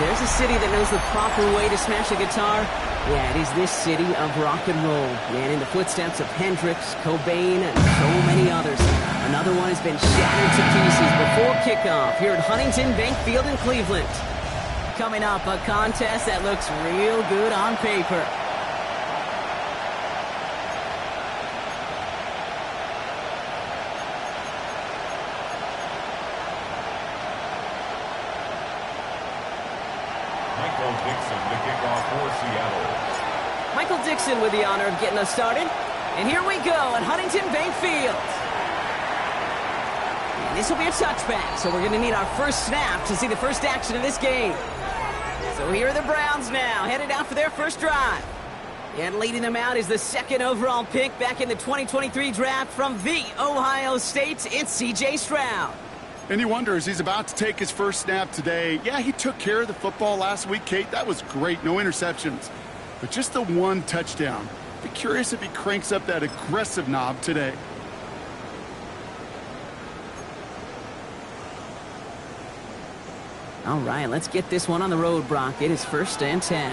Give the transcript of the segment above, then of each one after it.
There's a city that knows the proper way to smash a guitar. Yeah, it is this city of rock and roll. Man, in the footsteps of Hendrix, Cobain, and so many others. Another one has been shattered to pieces before kickoff here at Huntington Bank Field in Cleveland. Coming up, a contest that looks real good on paper. Michael Dixon with the honor of getting us started. And here we go at Huntington Bank Field. And this will be a touchback, so we're going to need our first snap to see the first action of this game. So here are the Browns now, headed out for their first drive. And leading them out is the second overall pick back in the 2023 draft from the Ohio State. It's C.J. Stroud. And you wonder, as he's about to take his first snap today, yeah, he took care of the football last week, Kate. That was great, no interceptions. But just the one touchdown. Be curious if he cranks up that aggressive knob today. All right, let's get this one on the road, Brock. It is 1st and 10.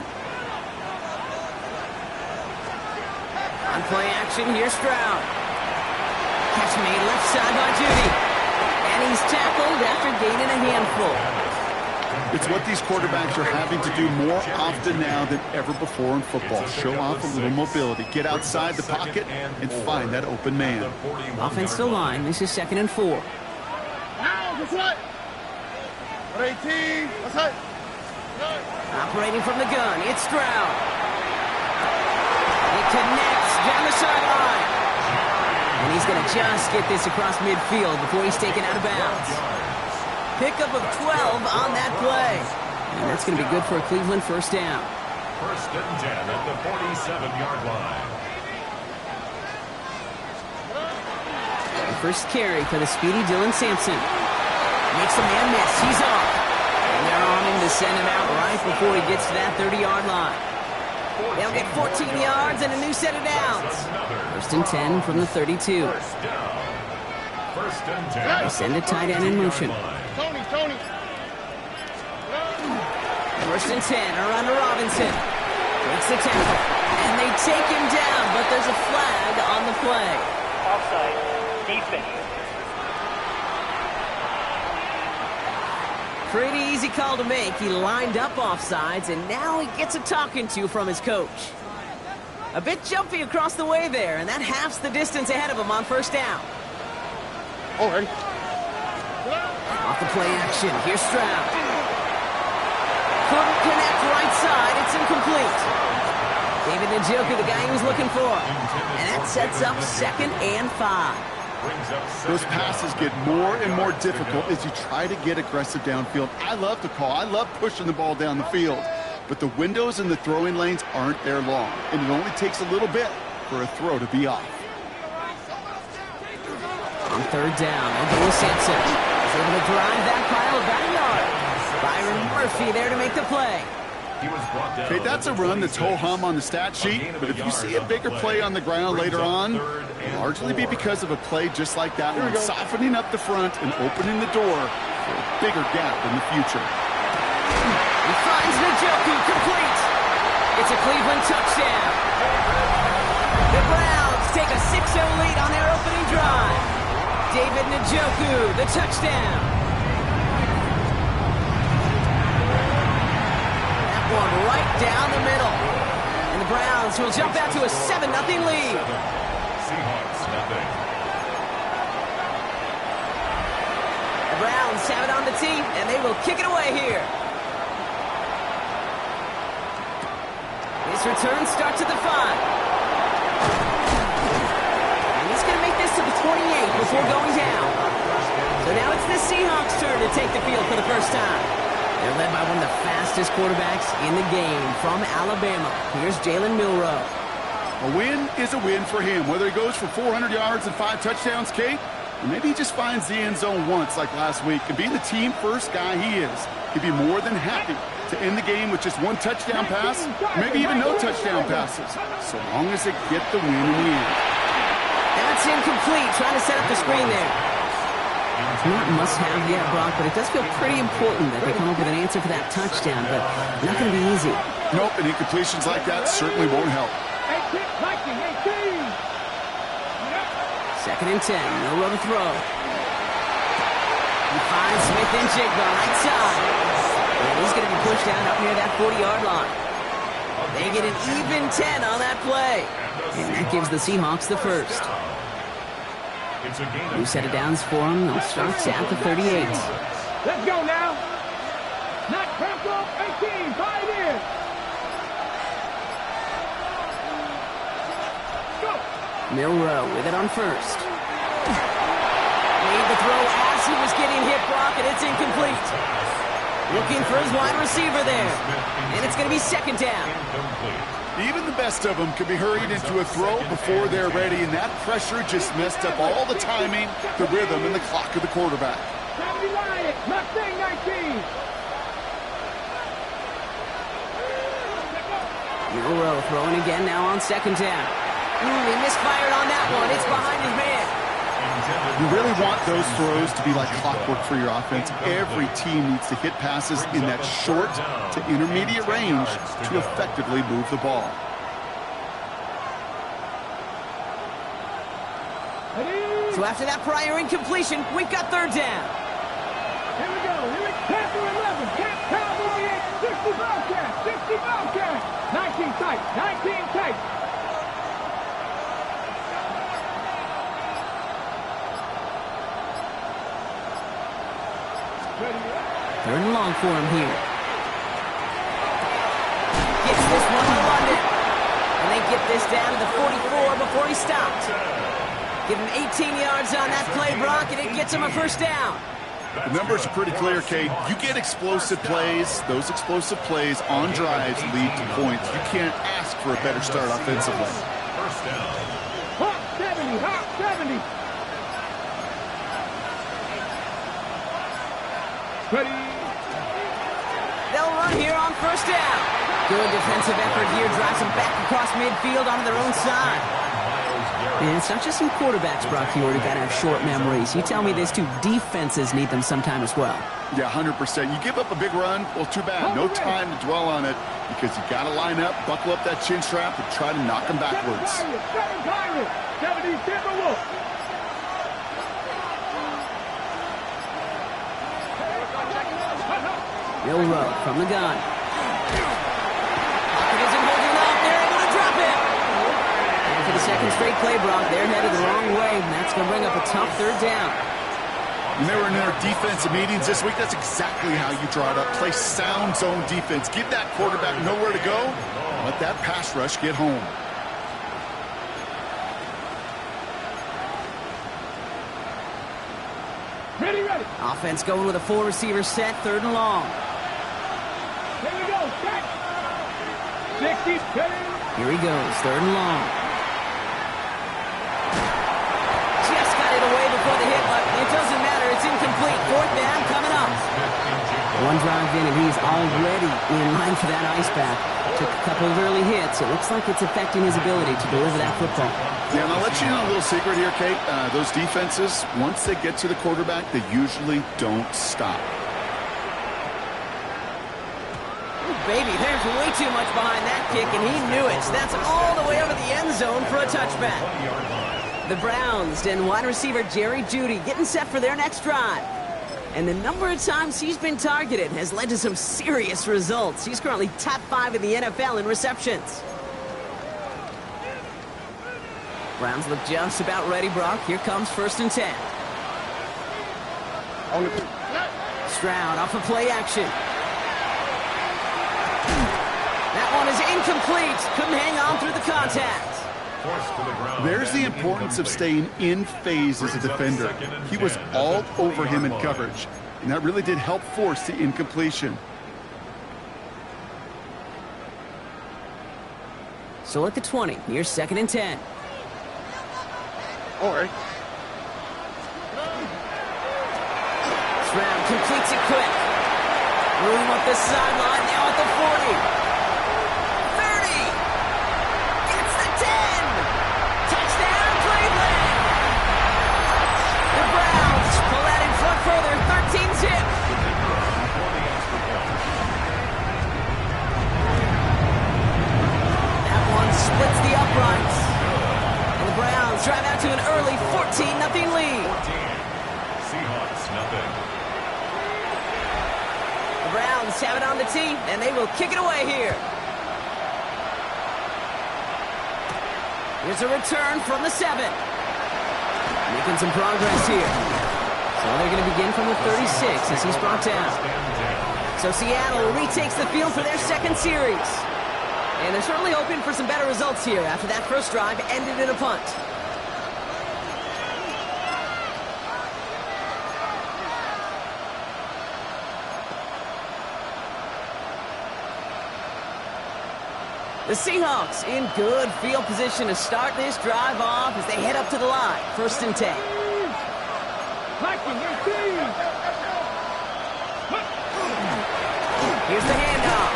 On play action, here's Stroud. Catch made left side by Judy. And he's tackled after gaining a handful. It's what these quarterbacks are having to do more often now than ever before in football. Show off a little mobility. Get outside the pocket and find that open man. Offensive line, this is 2nd and 4. Operating from the gun, it's Stroud. It connects down the sideline. And he's going to just get this across midfield before he's taken out of bounds. Pickup of 12 on that play. And that's going to be good for a Cleveland first down. 1st and 10 at the 47-yard line. The first carry for the speedy Dylan Sampson. Makes the man miss. He's off. And they're on him to send him out right before he gets to that 30-yard line. They'll get 14 yards and a new set of downs. 1st and 10 from the 32. 1st and 10. They send a tight end in motion. Tony. 1st and 10 around to Robinson. Breaks the tackle. And they take him down, but there's a flag on the play. Offside. Defense. Pretty easy call to make. He lined up offsides, and now he gets a talking to from his coach. A bit jumpy across the way there, and that halves the distance ahead of him on 1st down. Already. Off the play action, here's Stroud. Couldn't connect right side, it's incomplete. David Njoku, the guy he was looking for. And that sets up 2nd and 5. Those passes get more and more difficult as you try to get aggressive downfield. I love the call. I love pushing the ball down the field. But the windows in the throwing lanes aren't there long. And it only takes a little bit for a throw to be off. On 3rd down, Dylan Sampson is able to drive that pile about a yard. Byron Murphy there to make the play. Okay, that's a run that's ho-hum on the stat sheet, but if you see a bigger play on the ground later on, it'll largely be because of a play just like that one, softening up the front and opening the door for a bigger gap in the future. He finds Njoku, complete. It's a Cleveland touchdown. The Browns take a 6-0 lead on their opening drive. David Njoku, the touchdown. That one right down the middle. And the Browns will jump out to a 7-0 lead. Seahawks, nothing. The Browns Browns have it on the tee, and they will kick it away here. His return starts at the 5. And he's going to make this to the 28 before going down. So now it's the Seahawks' turn to take the field for the first time. They're led by one of the fastest quarterbacks in the game from Alabama. Here's Jalen Milroe. A win is a win for him, whether he goes for 400 yards and 5 touchdowns, Kate, or maybe he just finds the end zone once like last week. And being the team first guy he is, he'd be more than happy to end the game with just 1 touchdown pass, maybe even no touchdown passes, so long as they get the win in the end. That's incomplete, trying to set up the screen there. It's not must-have yet, Brock, but it does feel pretty important that they come up with an answer for that touchdown, but not going to be easy. Nope, and incompletions like that certainly won't help. 18. 2nd and 10, no room to throw. He finds Smith and Jigba right side. And he's going to be pushed down up near that 40-yard line. They get an even 10 on that play. And that gives the Seahawks the first. New set of downs for them. They'll start at the 38. Let's go now. Not Franco, 18. Buy it in. Go. Milroe with it on first. Made the throw as he was getting hit, Brock, and it's incomplete. Looking for his wide receiver there. And it's going to be 2nd down. Even the best of them can be hurried into a throw before they're ready, and that pressure just messed up all the timing, the rhythm, and the clock of the quarterback. 79, Mustang 19. Milroe throwing again now on 2nd down. He misfired on that one. It's behind his man. You really want those throws to be like clockwork for your offense. Every team needs to hit passes in that short to intermediate range to effectively move the ball. So after that prior incompletion, we've got 3rd down. Here we go. Here we go. 11. Cat, Cowboy, 60 Bobcat. 60 Bobcat. 19 tight. 19 tight. Third and long for him here. Gets this one to London. And they get this down to the 44 before he stopped. Give him 18 yards on that play, Brock, and it gets him a 1st down. The numbers are pretty clear, Kate. You get explosive plays. Those explosive plays on drives lead to points. You can't ask for a better start offensively. 1st down. Hawk 70. Hawk 70. Ready. They'll run here on 1st down. Good defensive effort here. Drives them back across midfield onto their own side. And it's not just some quarterbacks, Brock, you already got to have short memories. You tell me these 2 defenses need them sometime as well. Yeah, 100%. You give up a big run, well, too bad. No time to dwell on it because you got to line up, buckle up that chin strap, and try to knock them backwards. 7 Timberwolf. Milroe from the gun. Pocket isn't holding up. They're able to drop it. And for the 2nd straight play, Brock, they're headed the wrong way, and that's going to bring up a tough 3rd down. When they were in their defensive meetings this week, that's exactly how you draw it up. Play sound zone defense. Give that quarterback nowhere to go. Let that pass rush get home. Ready, ready. Offense going with a 4-receiver set, 3rd and long. Here we go. Check. 60. Here he goes, 3rd and long. Just got it away before the hit, but it doesn't matter. It's incomplete. 4th down coming up. One drive in, and he's already in line for that ice bath. Took a couple of early hits. It looks like it's affecting his ability to deliver that football. Yeah, and I'll let you know a little secret here, Kate. Those defenses, once they get to the quarterback, they usually don't stop. Baby, there's way too much behind that kick, and he knew it. That's all the way over the end zone for a touchback. The Browns and wide receiver Jerry Jeudy getting set for their next drive. And the number of times he's been targeted has led to some serious results. He's currently top 5 in the NFL in receptions. Browns look just about ready, Brock. Here comes 1st and 10. On the Stroud off of play action. That one is incomplete. Couldn't hang on through the contact. There's the importance of staying in phase as a defender. He was all over him in coverage, and that really did help force the incompletion. So at the 20, here's 2nd and 10. All right. Stroud completes it quick. Room up the sideline, now at the 40. 30. Gets the 10. Touchdown, Cleveland. The Browns pull that in front further, 13-zip. That one splits the uprights. And the Browns drive out to an early 14-0 lead. Seahawks, nothing. The Browns have it on the tee, and they will kick it away here. Here's a return from the 7. Making some progress here. So they're going to begin from the 36 as he's brought down. So Seattle retakes the field for their 2nd series. And they're certainly hoping for some better results here after that first drive ended in a punt. The Seahawks in good field position to start this drive off as they head up to the line. 1st and 10. Here's the handoff.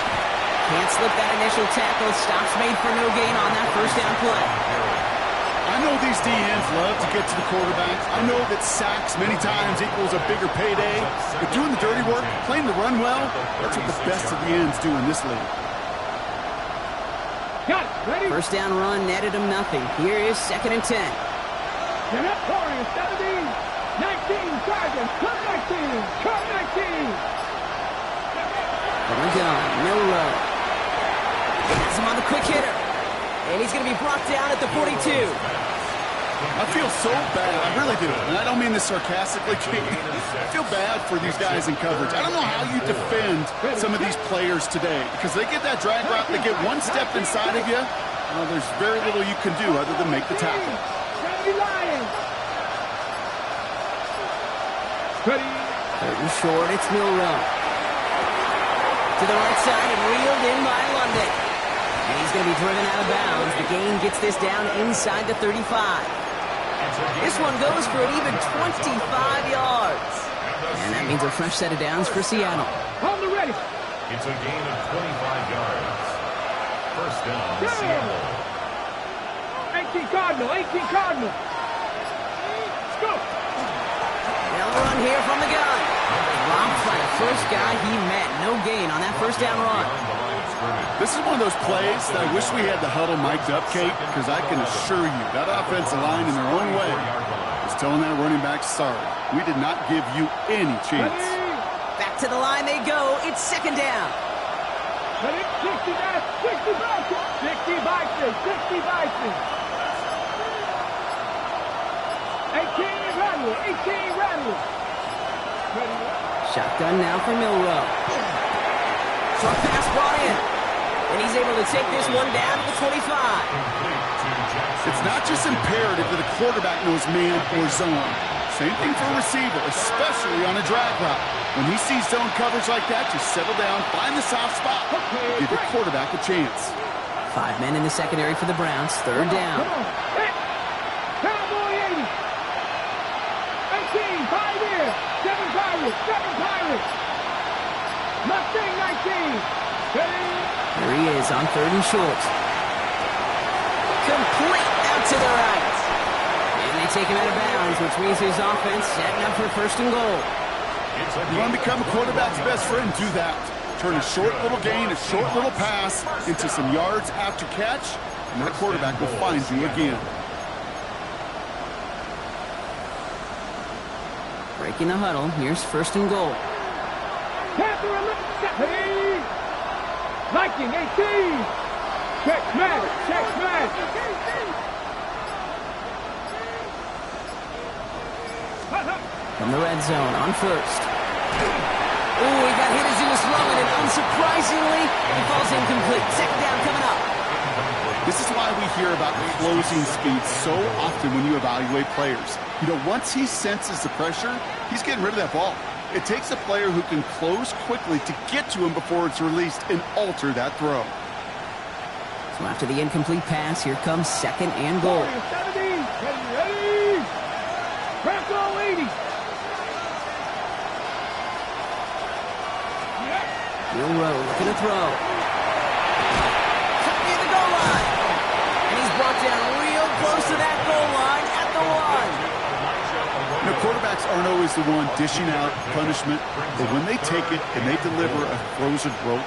Can't slip that initial tackle. Stops made for no gain on that 1st down play. I know these DNs love to get to the quarterback. I know that sacks many times equals a bigger payday. But doing the dirty work, playing the run well, that's what the best of the ends do in this league. Got it. Ready? 1st down run netted him nothing. Here is 2nd and 10. Get up, Warriors. 17. 19. Sergeant. Come 19. Come 19. From the gun, Milrow. Has him on the quick hitter. And he's going to be brought down at the 42. I feel so bad. I really do. And I don't mean this sarcastically. I feel bad for these guys in coverage. I don't know how you defend some of these players today because they get that drag route, they get one step inside of you. There's very little you can do other than make the tackle. Ready. 3rd and short, it's Milrow. To the right side and reeled in by London. And he's going to be driven out of bounds. The gain gets this down inside the 35. This one goes for an even 25 yards. And that means a fresh set of downs for Seattle. On the ready. It's a gain of 25 yards. 1st down, Seattle. 18 Cardinal. 18 Cardinal. Let's go. They'll run here from the gun. Dropped by the first guy he met. No gain on that 1st down run. This is one of those plays that I wish we had the huddle mic'd up, Kate, because I can assure you that offensive line in their own way is telling that running back, sorry, we did not give you any chance. Back to the line they go. It's 2nd down. Ready? 60 back. 60 Bison. 60 Bison. 60 Bison. 18 Rattler. 18 Rattler. Ready? Shotgun now for Milrow. Short pass brought in. And he's able to take this one down to the 25. It's not just imperative that a quarterback knows man or zone. Same thing for a receiver, especially on a drag route. When he sees zone coverage like that, just settle down, find the soft spot, give your quarterback a chance. 5 men in the secondary for the Browns. 3rd down. Cowboy 80. 18, 5 here. 7 Pirates. 7 Pirates. Mustang 19. There he is on 3rd and short. Complete out to the right. And they take him out of bounds, which means his offense setting up for 1st and goal. You want to become a quarterback's best friend? Do that. Turn a short little gain, a short little pass into some yards after catch, and that quarterback will find you again. Breaking the huddle. Here's 1st and goal. Viking 18. Check man. Check man. From the red zone on 1st. Ooh, he got hit as he was throwing, and unsurprisingly, he falls incomplete. Second down coming up. This is why we hear about closing speed so often when you evaluate players. You know, once he senses the pressure, he's getting rid of that ball. It takes a player who can close quickly to get to him before it's released and alter that throw. So after the incomplete pass, here comes second and goal. 70, ready, press all 80. Milrow looking to throw. Cut near the goal line. And he's brought down real close to that goal line at the 1. Now, quarterbacks aren't always the one dishing out punishment, but when they take it and they deliver a frozen rope,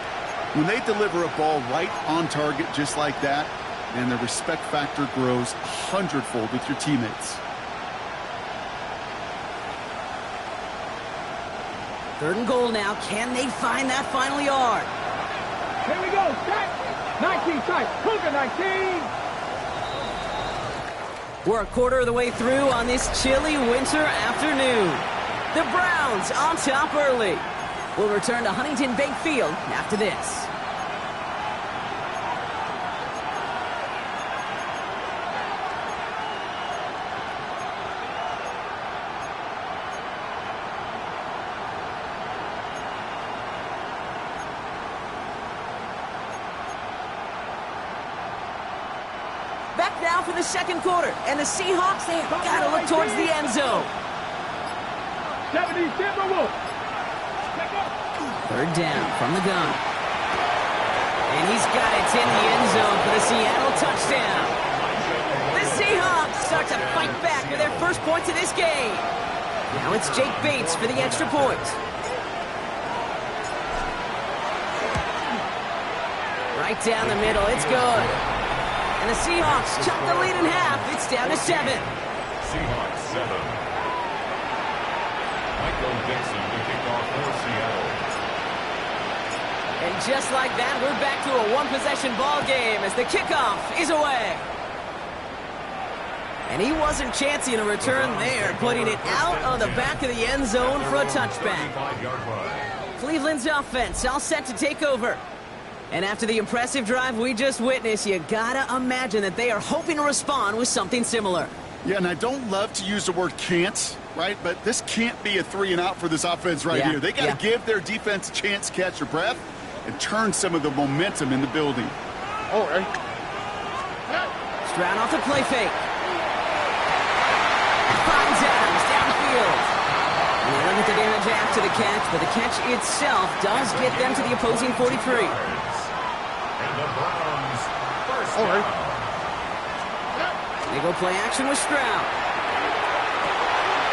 when they deliver a ball right on target just like that, and the respect factor grows 100-fold with your teammates. Third and goal now. Can they find that final yard? Here we go, set. 19 tight, Cougar 19. We're a quarter of the way through on this chilly winter afternoon. The Browns on top early. We'll return to Huntington Bank Field after this. Back now for the second quarter, and the Seahawks, they have got to look towards the end zone. 70 Timberwolves. Third down from the gun. And he's got it in the end zone for the Seattle touchdown. The Seahawks start to fight back with their first points of this game. Now it's Jake Bates for the extra point. Right down the middle, it's good. And the Seahawks chop the lead in half. It's down to 7. Seahawks 7. Michael Dixon to kick off for Seattle. And just like that, we're back to a one-possession ball game as the kickoff is away. And he wasn't chancing a return there, putting it out on the back of the end zone for a touchback. Cleveland's offense all set to take over. And after the impressive drive we just witnessed, you gotta imagine that they are hoping to respond with something similar. Yeah, and I don't love to use the word can't, right? But this can't be a 3-and-out for this offense right here. They got to give their defense a chance to catch their breath and turn some of the momentum in the building. All right. Stroud off the play fake. Finds Adams downfield. And they limit the damage after the catch, but the catch itself does get them to the opposing 43. And the Browns first down. They go play action with Stroud.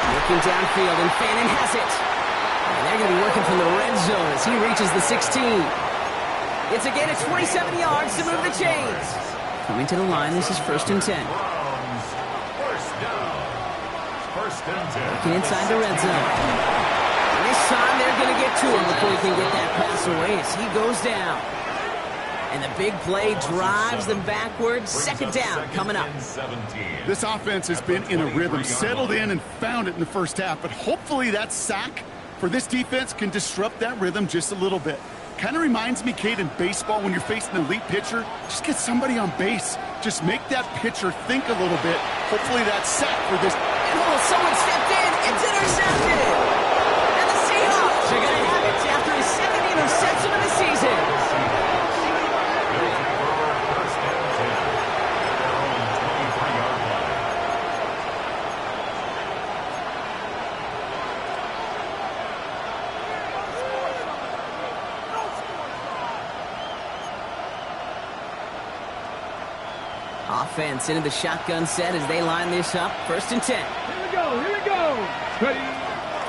Looking downfield, and Fannin has it. And they're going to be working from the red zone as he reaches the 16. It's again at 27 yards to move the chains. Coming to the line, this is 1st and 10. Browns first down. First and 10. Looking inside the red zone. And this time they're going to get to him before he can get that pass away as he goes down. And the big play drives them backwards. Second down coming up. This offense has been in a rhythm, settled in and found it in the first half. But hopefully that sack for this defense can disrupt that rhythm just a little bit. Kind of reminds me, Kate, in baseball when you're facing an elite pitcher, just get somebody on base. Just make that pitcher think a little bit. Hopefully that sack for this. And someone stepped in. It's intercepted. And the Seahawks are going to have it after his second interception of the season. Offense into the shotgun set as they line this up. 1st and 10. Here we go, here we go. Ready.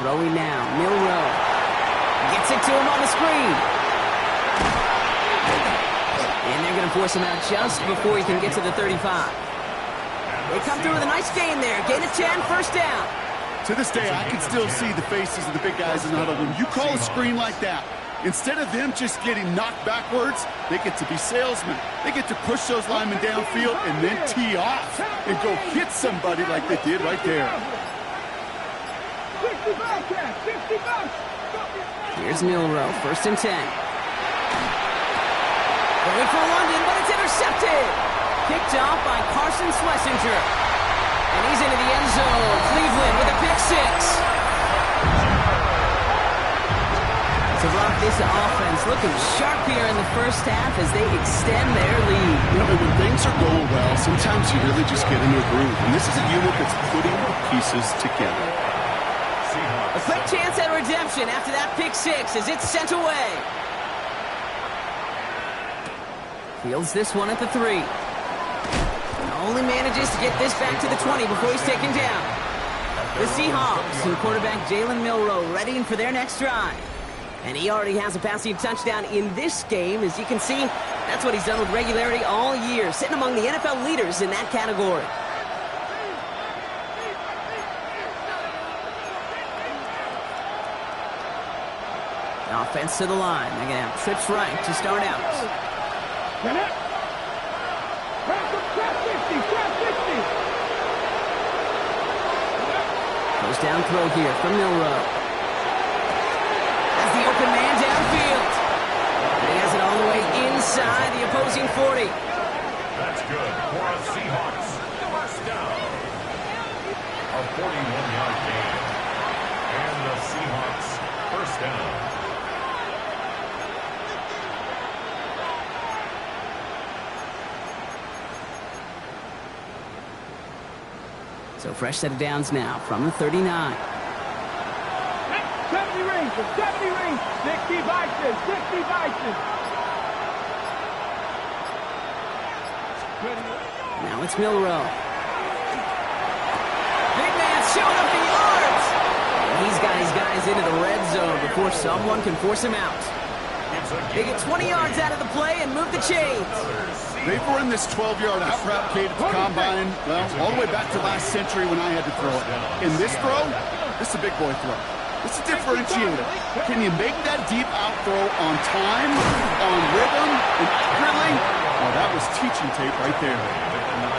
Throwing now, Milrow. Gets it to him on the screen. And they're going to force him out just before he can get to the 35. They come through with a nice gain there. Gain of 10, 1st down. To this day, I can still see the faces of the big guys in the huddle. When you call a screen like that, instead of them just getting knocked backwards, they get to be salesmen. They get to push those linemen downfield and then tee off and go hit somebody like they did right there. 60 Bobcats, 60 Bobcats. Here's Milrow, 1st and 10. Going for London, but it's intercepted. Picked off by Carson Schlesinger. And he's into the end zone. Cleveland with a pick 6. So, Brock, this offense looking sharp here in the first half as they extend their lead. You know, when things are going well, sometimes you really just get into a groove. And this is a unit that's putting the pieces together. A quick chance at redemption after that pick 6 as it's sent away. Fields this one at the 3. Only manages to get this back to the 20 before he's taken down. The Seahawks and quarterback Jalen Milrow readying for their next drive. And he already has a passing touchdown in this game. As you can see, that's what he's done with regularity all year, sitting among the NFL leaders in that category. Offense to the line. They're going to have trips right to start out. Goes down throw here from Milrow. As the open man downfield. And he has it all the way inside the opposing 40. That's good for a Seahawks. First down. A 41-yard gain. And the Seahawks first down. So fresh set of downs now from the 39. 70 range, 60 Vikings, 60 Vikings. Now it's Milrow. Big man showing up the yards. And he's got his guys into the red zone before someone can force him out. They get 20 yards out of the play and move the chains. They've run this 12-yard out route, Kate, at the combine, well, all the way back to last century when I had to throw it. In this throw, this is a big boy throw. It's a differentiator. Can you make that deep out throw on time, on rhythm, and accurately? Oh, that was teaching tape right there.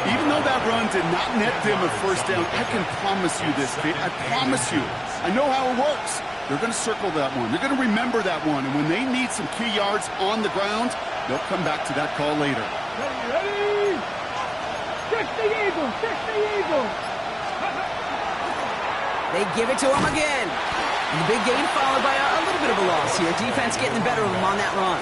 Even though that run did not net them a first down, I can promise you this, Kate. I promise you. I know how it works. They're going to circle that one. They're going to remember that one. And when they need some key yards on the ground, they'll come back to that call later. Ready? 60 Eagles, 60 Eagles. They give it to him again. And the big gain followed by a little bit of a loss here. Defense getting the better of him on that run.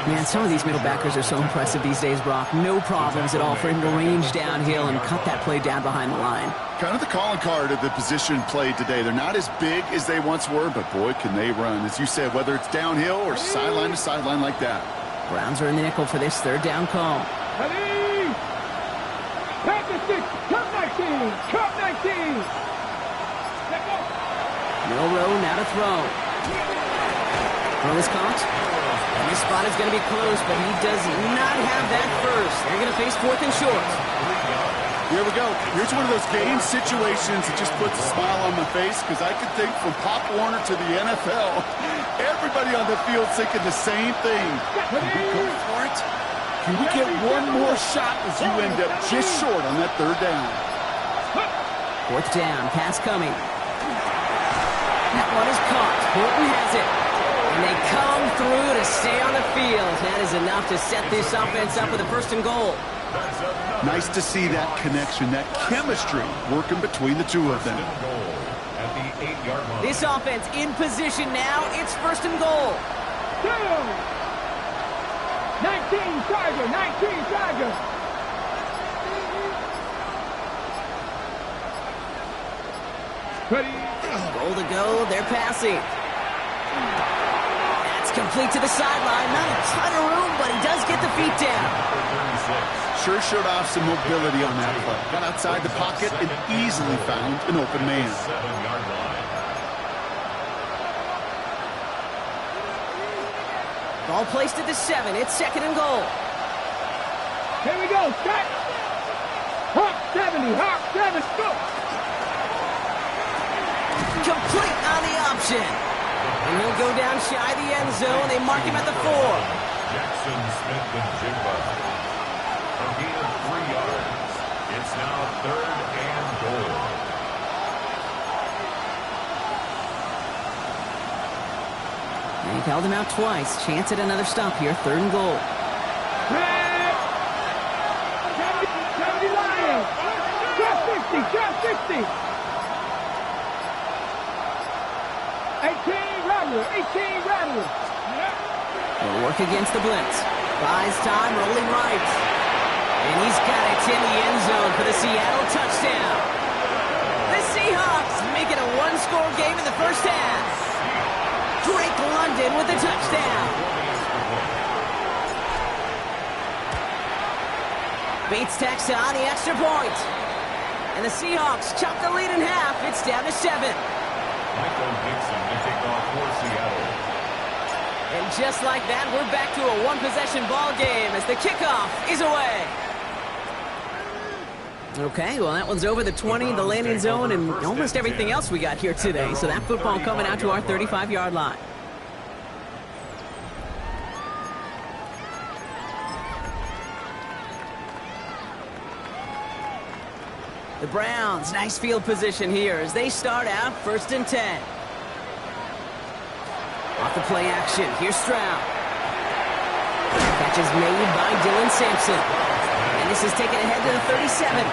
Man, some of these middle backers are so impressive these days, Brock. No problems at all for him to range downhill and cut that play down behind the line. Kind of the calling card of the position played today. They're not as big as they once were, but boy, can they run. As you said, whether it's downhill or sideline to sideline like that. Browns are in the nickel for this third down call. Ready? Packers 6, Cup 19, Cup 19. Milrow now to throw. Throw is caught. And this spot is going to be close, but he does not have that first. They're going to face 4th and short. Here we go. Here's one of those game situations that just puts a smile on my face because I can think from Pop Warner to the NFL. Everybody on the field thinking the same thing. Can we go for it? Can we get one more shot as you end up just short on that third down? 4th down, pass coming. That one is caught. Horton has it. And they come through to stay on the field. That is enough to set this offense up with a 1st and goal. Nice to see that connection, that chemistry working between the two of them. At the 8-yard line. This offense in position now. It's 1st and goal. 19 Tiger, 19 Tiger. Ready? Goal to go. They're passing. That's complete to the sideline. Not a ton of room, but he does get the feet down. Sure showed off some mobility on that play. Got outside the pocket and easily found an open man. 7-yard line. Ball placed at the 7. It's 2nd and goal. Here we go. Set. Hawk 70. Hawk 7. Go. Complete on the option. And he'll go down shy the end zone. They mark him at the 4. Jackson Smith and Jigba. A gain of 3 yards. It's now 3rd and goal. held him out twice. Chance at another stop here. 3rd and goal. Red. 70 Lions. Trap 60. Trap 60. 18 Rattler. 18 Rattler. He'll work against the blitz. Buys time, rolling right. And he's got it in the end zone for the Seattle touchdown. The Seahawks make it a one-score game in the first half. Drake London with the touchdown. Bates tacks on the extra point. And the Seahawks chop the lead in half. It's down to 7. Michael Dixon to kick off for Seattle. And just like that, we're back to a one-possession ball game as the kickoff is away. Okay, well, that one's over the 20, the landing zone, and almost everything else we got here today. So that football coming out to our 35-yard line. The Browns, nice field position here as they start out 1st and 10. Off the play action, here's Stroud. Catch is made by Dylan Sampson. And this is taken ahead to the 37.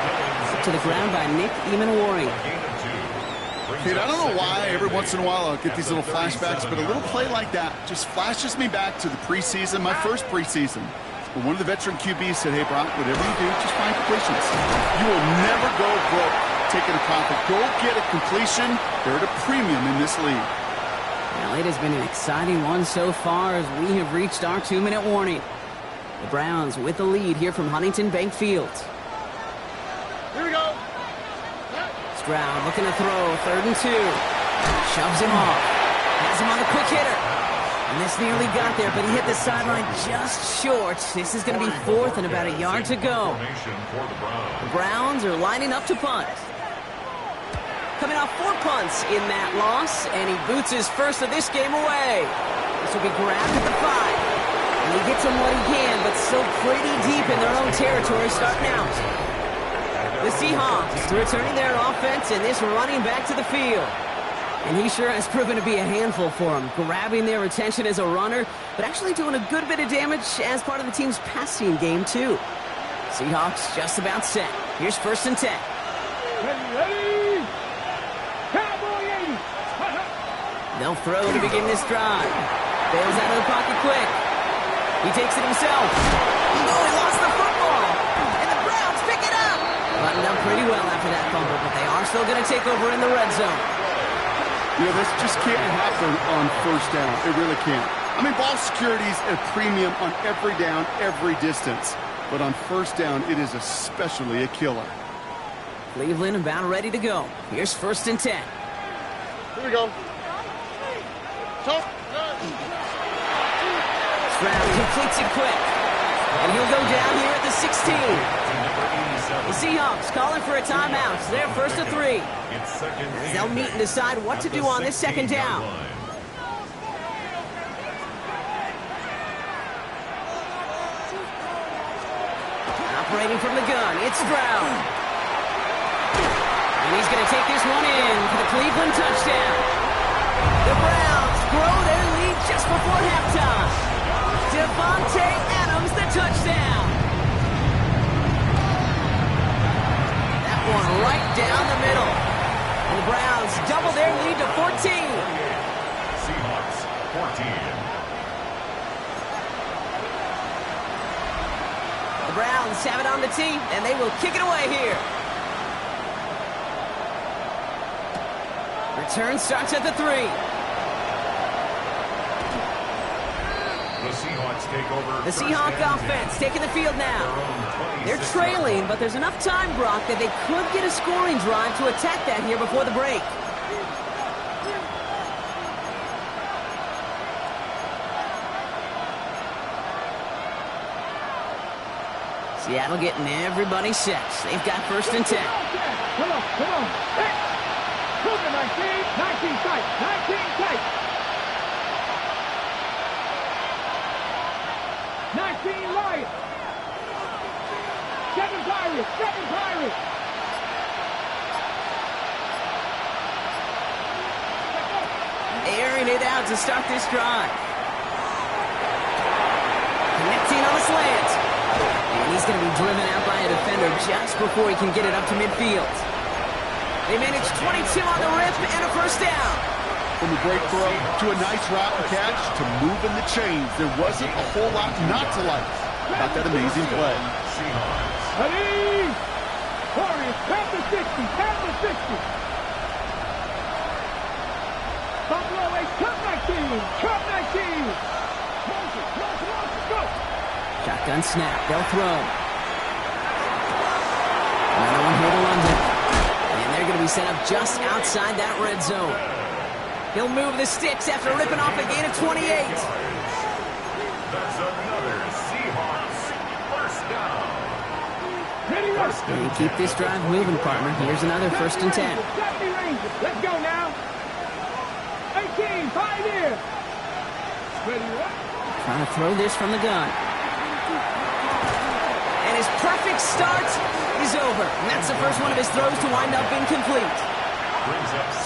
Up to the ground by Nick Eamon-Waring. Kid, I don't know why every once in a while I'll get these little flashbacks, but a little play like that just flashes me back to the preseason, my first preseason. When one of the veteran QBs said, hey, Brock, whatever you do, just find completions. You will never go broke taking a profit. Go get a completion. They're at a premium in this league. Well, it has been an exciting one so far as we have reached our 2-minute warning. The Browns with the lead here from Huntington Bank Field. Here we go. Stroud looking to throw, 3rd and 2. Shoves him off. Has him on the quick hitter. And this nearly got there, but he hit the sideline just short. This is going to be 4th and about a yard to go. The Browns are lining up to punt. Coming off 4 punts in that loss, and he boots his first of this game away. This will be grabbed at the 5. And he gets him what he can, but still pretty deep in their own territory starting out. The Seahawks returning their offense and this running back to the field. And he sure has proven to be a handful for them, grabbing their attention as a runner, but actually doing a good bit of damage as part of the team's passing game, too. Seahawks just about set. Here's 1st and 10. Ready. Cowboy 80. They'll throw to begin this drive. Bails out of the pocket quick. He takes it himself. Oh, he lost the football. And the Browns pick it up. Buttoned up pretty well after that fumble, but they are still going to take over in the red zone. You know, this just can't happen on 1st down. It really can't. I mean, ball security's at premium on every down, every distance. But on 1st down, it is especially a killer. Cleveland about ready to go. Here's 1st and 10. Here we go. Stroud completes it quick. And he'll go down here at the 16. The Seahawks calling for a timeout. It's their 1st of 3. As they'll meet and decide what to do on this 2nd down. Operating from the gun, it's Stroud. And he's going to take this one in for the Cleveland touchdown. The Browns grow their lead just before halftime. Devontae Adams, the touchdown. That one right down the middle. And the Browns double their lead to 14. Seahawks 14. The Browns have it on the tee, and they will kick it away here. Return starts at the 3. The Seahawks take over. The Seahawk offense taking the field now. They're trailing, but there's enough time, Brock, that they could get a scoring drive to attack that here before the break. Seattle getting everybody set. They've got 1st and 10. Come on. Hey. 19 tight. 19 tight. 19 Lions. 7 Pirates. 7 Pirates. Airing it out to start this drive. 13 on the slant. And he's going to be driven out by a defender just before he can get it up to midfield. They managed 22 on the rip and a first down. From a great throw to a nice route and catch to moving the chains, there wasn't a whole lot not to like about that amazing play. Ready? Warriors, count the 60, count the 60. Buffalo 8, cut 19, cut 19. Moses, go. Shotgun snap, they'll throw. Another one here to London. And they're going to be set up just outside that red zone. He'll move the sticks after ripping off a gain of 28. That's another Seahawks first down. And keep this drive moving, partner. Here's another 1st and 10. Let's go now. 18, 5 here. Ready, Trying to throw this from the gun. And his perfect start is over. And that's the first one of his throws to wind up incomplete.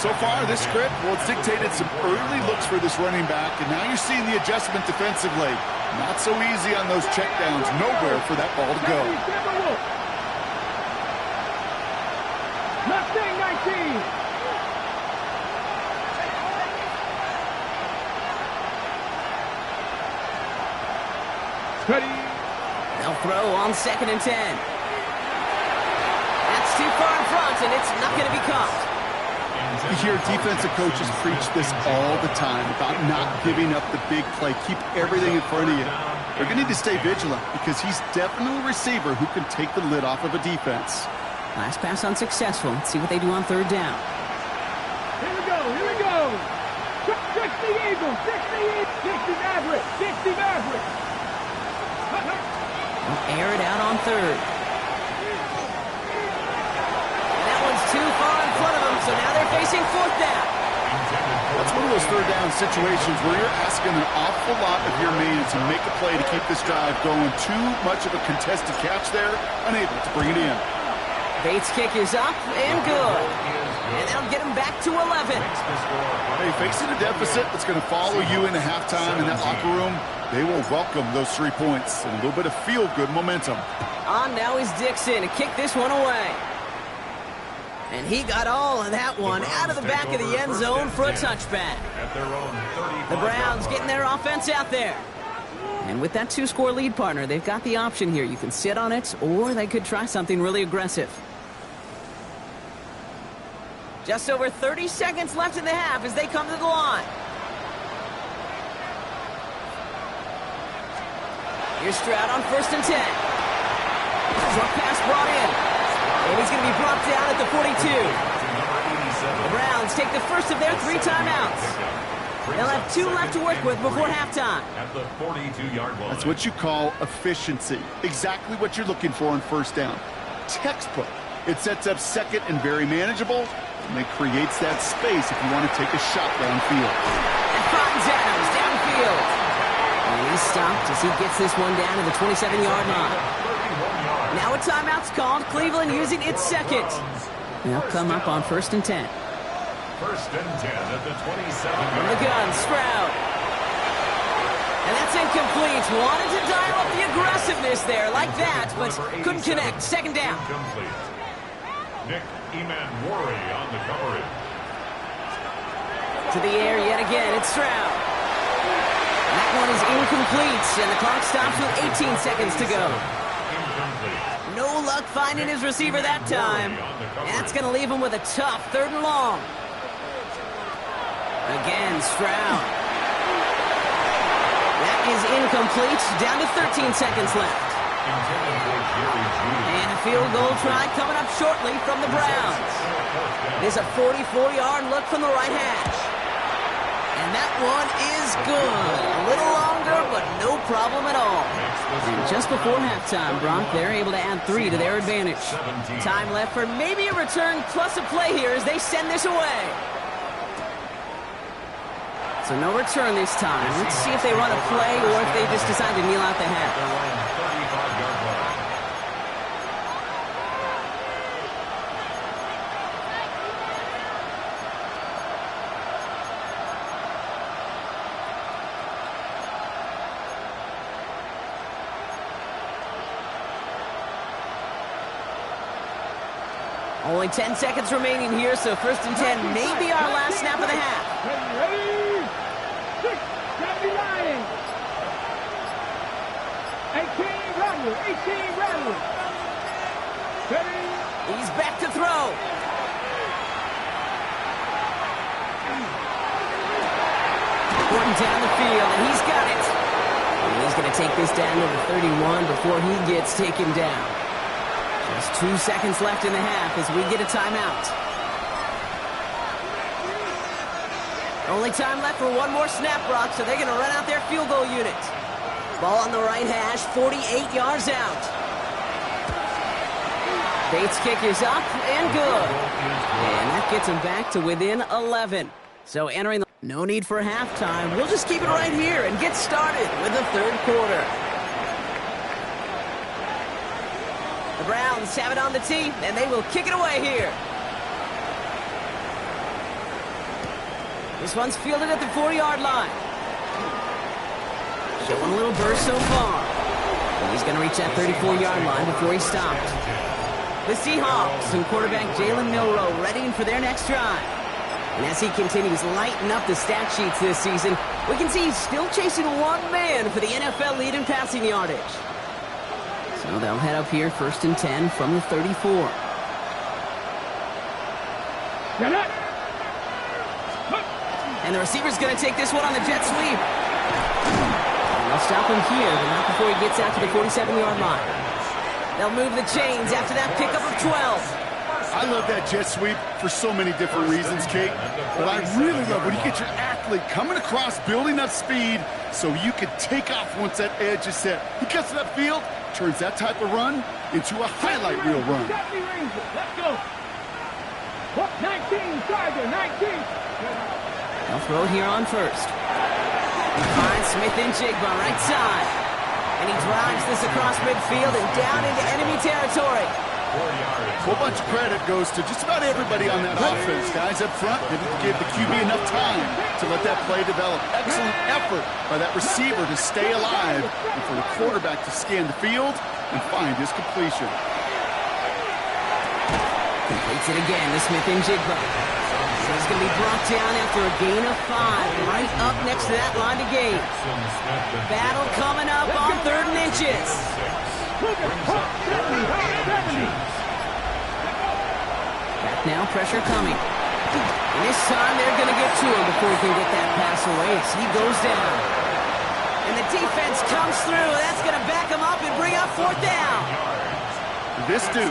So far, this script, well, it's dictated some early looks for this running back, and now you're seeing the adjustment defensively. Not so easy on those checkdowns. Nowhere for that ball to go. Mustang 19. Ready. They'll throw on 2nd and 10. That's too far in front, and it's not going to be caught. You hear defensive coaches preach this all the time about not giving up the big play. Keep everything in front of you. They're going to need to stay vigilant because he's definitely a receiver who can take the lid off of a defense. Last pass unsuccessful. Let's see what they do on 3rd down. Here we go, here we go. 60 Eagles, 60 Maverick, 60 Maverick. They'll air it out on 3rd. And that one's too far in front of them, so now they're facing 4th down. That's one of those 3rd down situations where you're asking an awful lot of your man to make a play to keep this drive going. Too much of a contested catch there, unable to bring it in. Bates' kick is up and good. And that'll get him back to 11. Hey, facing a deficit that's going to follow you into halftime in that locker room, they will welcome those 3 points and a little bit of feel-good momentum. On now is Dixon to kick this one away. And he got all of that one out of the back of the end zone for a touchback. The Browns getting their offense out there. And with that 2-score lead, partner, they've got the option here. You can sit on it, or they could try something really aggressive. Just over 30 seconds left in the half as they come to the line. Here's Stroud on 1st and 10. Short pass brought in. And he's going to be brought down at the 42. The Browns take the first of their 3 timeouts. They'll have 2 left to work with before halftime. At the 42-yard line. That's what you call efficiency. Exactly what you're looking for on 1st down. Textbook. It sets up 2nd and very manageable, and it creates that space if you want to take a shot downfield. And finds Adams downfield. And he's stopped as he gets this one down to the 27-yard line. Now a timeout's called. Cleveland using its 2nd. They'll come up on 1st and 10. 1st and 10 at the 27. From the gun, Stroud. And that's incomplete. Wanted to dial up the aggressiveness there like that, but couldn't connect. 2nd down. Incomplete. Nick Emanwari on the coverage. To the air yet again. It's Stroud. That one is incomplete, and the clock stops with 18 seconds to go. No luck finding his receiver that time. And that's going to leave him with a tough 3rd and long. Again, Stroud. That is incomplete. Down to 13 seconds left. And a field goal try coming up shortly from the Browns. It is a 44-yard look from the right hash. And that one is good. A little longer, but no problem at all. And just before halftime, Brock, they're able to add 3 to their advantage. Time left for maybe a return plus a play here as they send this away. So no return this time. Let's see if they run a play or if they just decide to kneel out the half. Only 10 seconds remaining here, so 1st and 10 may be our last snap of the half. Ready? 6, 79. 18, Rattler. 18, Rattler. Ready? He's back to throw. Gordon down the field, and he's got it. And he's going to take this down to the 31 before he gets taken down. Just 2 seconds left in the half as we get a timeout. Only time left for one more snap, Brock, so they're going to run out their field goal unit. Ball on the right hash, 48 yards out. Bates' kick is up and good. And that gets him back to within 11. So entering the... No need for halftime. We'll just keep it right here and get started with the 3rd quarter. The Browns have it on the tee, and they will kick it away here. This one's fielded at the 4-yard line. Showing a little burst so far. And he's going to reach that 34-yard line before he stops. The Seahawks and quarterback Jalen Milroe readying for their next drive. And as he continues lighting up the stat sheets this season, we can see he's still chasing one man for the NFL lead in passing yardage. So they'll head up here 1st and 10 from the 34. And the receiver's going to take this one on the jet sweep. And they'll stop him here, but not before he gets out to the 47-yard line. They'll move the chains after that pickup of 12. I love that jet sweep for so many different reasons, Kate. But I really love when you get your athlete coming across, building up speed, so you can take off once that edge is set. He gets to that field, turns that type of run into a highlight reel run. Let's go. 19, Tiger, 19. They'll throw it here on 1st. He finds Smith-Njigba right side. And he drives this across midfield and down into enemy territory. A whole bunch of credit goes to just about everybody on that offense. Guys up front didn't give the QB enough time to let that play develop. Excellent effort by that receiver to stay alive and for the quarterback to scan the field and find his completion. Completes it again to Smith-Njigba. He's going to be brought down after a gain of 5, right up next to that line of gain. Battle coming up on 3rd and inches. Back now, pressure coming. And this time they're going to get to him before he can get that pass away as he goes down. And the defense comes through. That's going to back him up and bring up 4th down. This dude.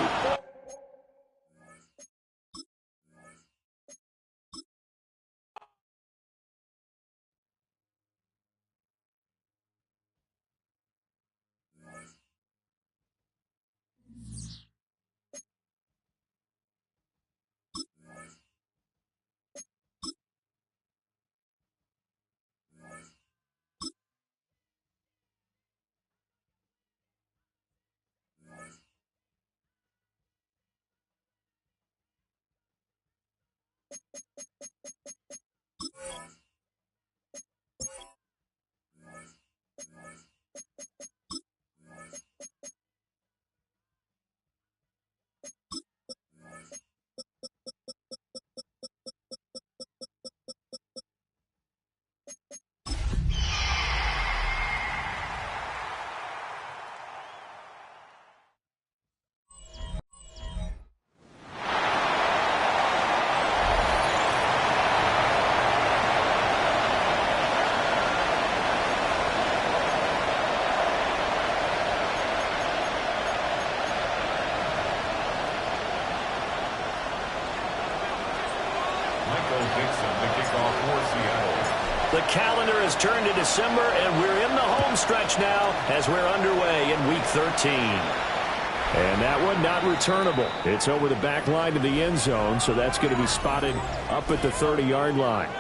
The calendar has turned to December, and we're in the home stretch now as we're underway in Week 13. And that one not returnable. It's over the back line to the end zone, so that's going to be spotted up at the 30-yard line.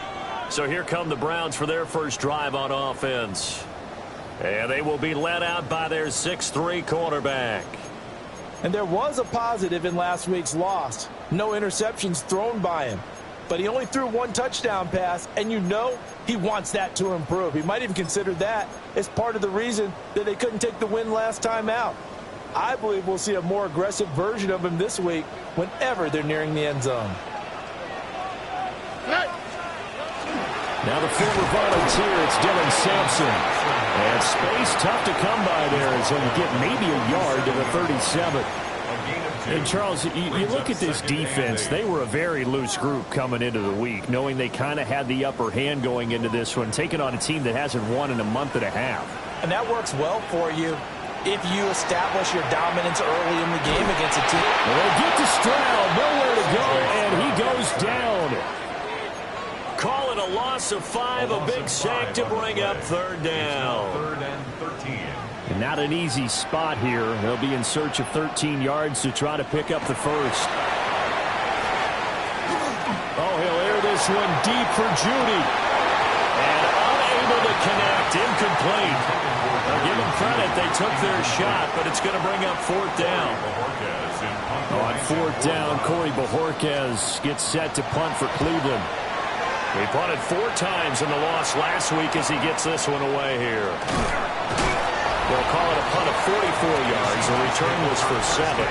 So here come the Browns for their first drive on offense. And they will be led out by their 6'3" quarterback. And there was a positive in last week's loss. No interceptions thrown by him. But he only threw one touchdown pass, and you know he wants that to improve. He might even consider that as part of the reason that they couldn't take the win last time out. I believe we'll see a more aggressive version of him this week whenever they're nearing the end zone. Now the former volunteer, it's Dylan Sampson. And space tough to come by there as he'll get maybe a yard to the 37. And Charles, you look at this defense, they were a very loose group coming into the week, knowing they kind of had the upper hand going into this one, taking on a team that hasn't won in a month and a half. And that works well for you if you establish your dominance early in the game against a team. Well, they get to Stroud, nowhere to go, and he goes down. Call it a loss of 5, a big sack to bring up third down. Third and 13. And not an easy spot here. They'll be in search of 13 yards to try to pick up the first. Oh, he'll air this one deep for Judy. And unable to connect, incomplete. Now give them credit, they took their shot, but it's going to bring up fourth down. On fourth down, Corey Bojorquez gets set to punt for Cleveland. He punted 4 times in the loss last week as he gets this one away here. They'll call it a punt of 44 yards. The return was for 7.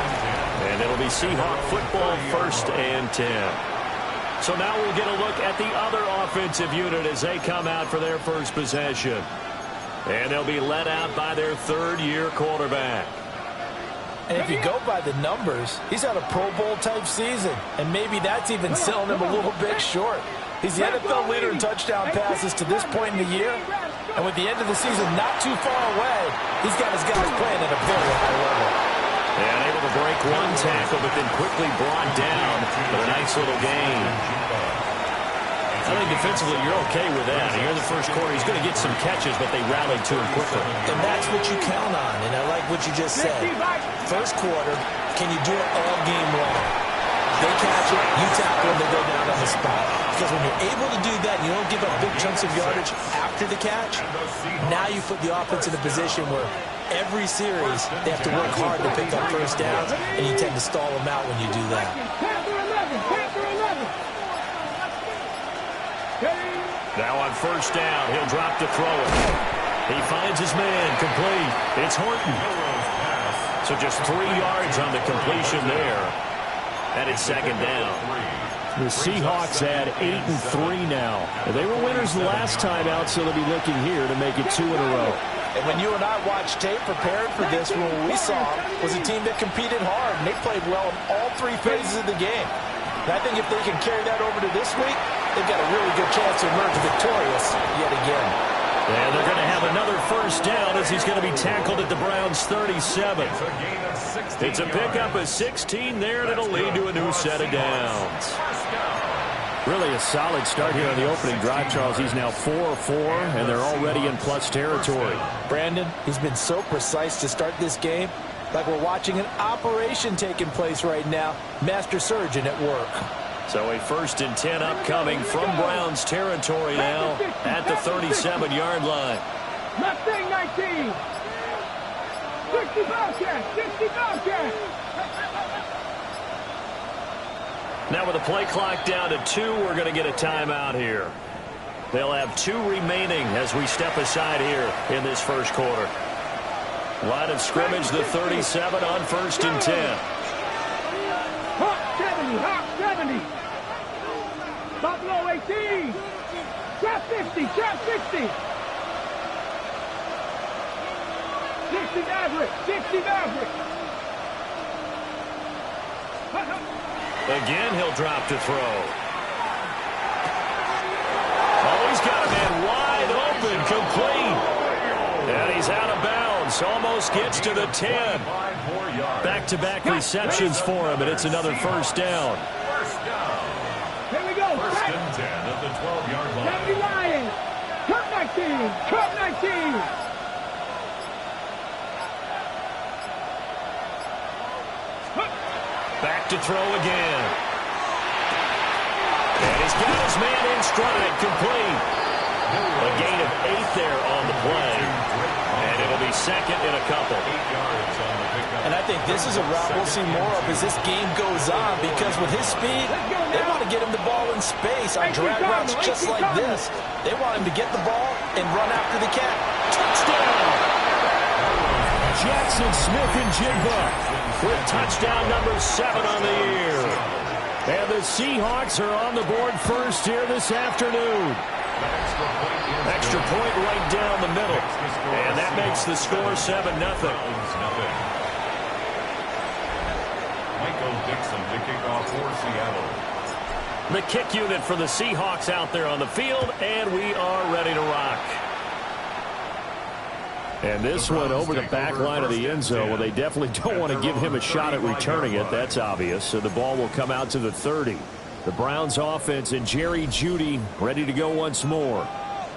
And it'll be Seahawk football, 1st and 10. So now we'll get a look at the other offensive unit as they come out for their first possession. And they'll be led out by their third-year quarterback. And if you go by the numbers, he's had a Pro Bowl-type season. And maybe that's even selling him a little bit short. He's the NFL leader in touchdown passes to this point in the year. And with the end of the season not too far away, he's got his guys playing at a very high level. And able to break one tackle, but then quickly brought down for a nice little gain. I think defensively you're okay with that. Here in the first quarter, he's going to get some catches, but they rallied to him quickly. And that's what you count on, and I like what you just said. First quarter, can you do it all game long? They catch it, you tackle, and they go down on the spot. Because when you're able to do that, you don't give up big chunks of yardage after the catch, now you put the offense in a position where every series they have to work hard to pick up first downs, and you tend to stall them out when you do that. Now on first down, he'll drop to throw it. He finds his man, complete. It's Horton. So just 3 yards on the completion there. And it's second down. The Seahawks add 8-3 now. They were winners the last time out, so they'll be looking here to make it 2 in a row. And when you and I watched tape preparing for this, what we saw was a team that competed hard, and they played well in all 3 phases of the game. And I think if they can carry that over to this week, they've got a really good chance to emerge victorious yet again. And they're going to have another first down as he's going to be tackled at the Browns' 37. It's a pickup of 16 there, and it'll lead to a new set of downs. Really a solid start here on the opening drive, Charles. He's now 4-4, and they're already in plus territory. Brandon, he's been so precise to start this game, like we're watching an operation taking place right now. Master surgeon at work. So a 1st and 10 upcoming from Browns territory now at the 37-yard line. Mustang 19. 60 Bobcats. 60 Bobcats. Now with the play clock down to 2, we're going to get a timeout here. They'll have 2 remaining as we step aside here in this first quarter. Line of scrimmage, the 37 on 1st and 10. Hawk 70. Hawk 70. Buffalo 18. Trap 50. Trap 60. 60 Maverick. 60 Maverick. Again, he'll drop to throw. Oh, he's got a man wide open, complete. And he's out of bounds. Almost gets to the 10. Back-to-back receptions for him, and it's another first down. Here we go. 1st and 10 at the 12-yard line. 70 Lions. Trap 19. Trap 19. Back to throw again. And he's got his man in stride, complete. A gain of 8 there on the play. And it'll be second in a couple. And I think this is a route we'll see more of as this game goes on, because with his speed, they want to get him the ball in space on drag routes just like this. They want him to get the ball and run after the cat. Touchdown! Jackson Smith-Njigba with touchdown number 7 on the year. And the Seahawks are on the board first here this afternoon. Extra point right down the middle. And that makes the score 7-0. Michael Dixon to kick off for Seattle. The kick unit for the Seahawks out there on the field, and we are ready to rock. And this one over the back line of the end zone. Well, they definitely don't want to give him a shot at returning it. That's obvious. So the ball will come out to the 30. The Browns offense and Jerry Jeudy ready to go once more.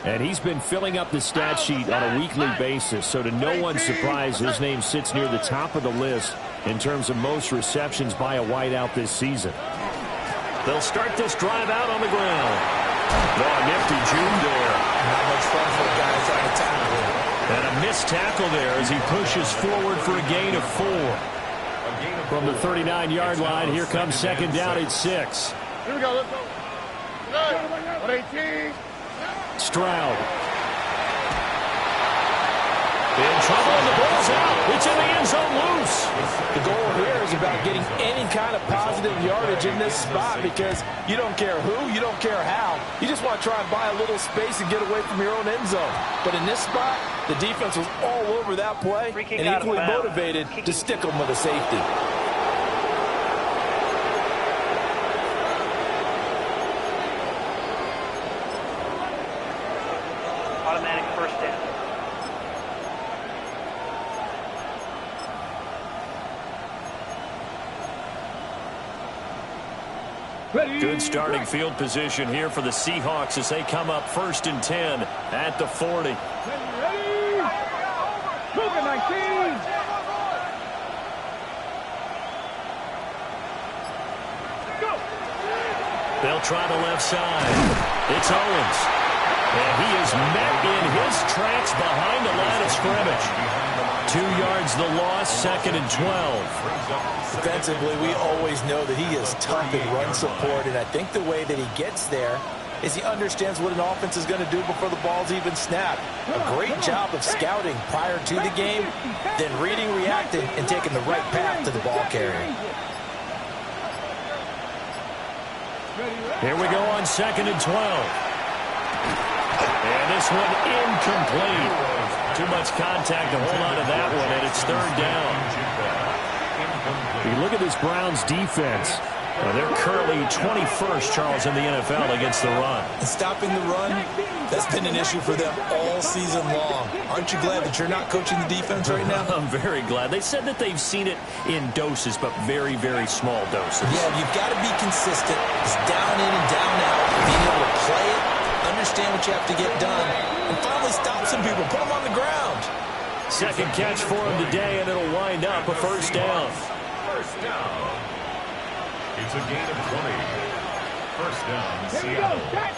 And he's been filling up the stat sheet on a weekly basis. So to no one's surprise, his name sits near the top of the list in terms of most receptions by a wideout this season. They'll start this drive out on the ground. Oh, nifty June there. Not much fun for the guys on the tackle. And a missed tackle there as he pushes forward for a gain of 4. From the 39-yard line, here comes second down at 6. Here we go, let's go. Good. 118. Stroud. In trouble, and the ball's out. It's in the end zone loose. The goal here is about getting any kind of positive yardage in this spot because you don't care who, you don't care how. You just want to try and buy a little space and get away from your own end zone. But in this spot, the defense was all over that play and equally motivated to stick them with a safety. Automatic first down. Good starting field position here for the Seahawks as they come up 1st and 10 at the 40. Ready? Move it, 19. Go. They'll try the left side. It's Owens. And he is met in his tracks behind the line of scrimmage. 2 yards the loss, 2nd and 12. Defensively, we always know that he is tough in run support, and I think the way that he gets there is he understands what an offense is going to do before the ball's even snapped. A great job of scouting prior to the game, then reading, reacting, and taking the right path to the ball carrier. Here we go on 2nd and 12. And this one incomplete. Too much contact to hold on to that one, and it's 3rd down. You look at this Browns defense. They're currently 21st, Charles, in the NFL against the run. And stopping the run, that's been an issue for them all season long. Aren't you glad that you're not coaching the defense right now? I'm very glad. They said that they've seen it in doses, but very, very small doses. Yeah, you've got to be consistent. It's down in and down out. Being able to play it, understand what you have to get done, and finally stop some people, put them on the ground. Second catch for him today, and it'll wind up a 1st down. First down. It's a gain of 20. First down, Here we go, Seattle. set.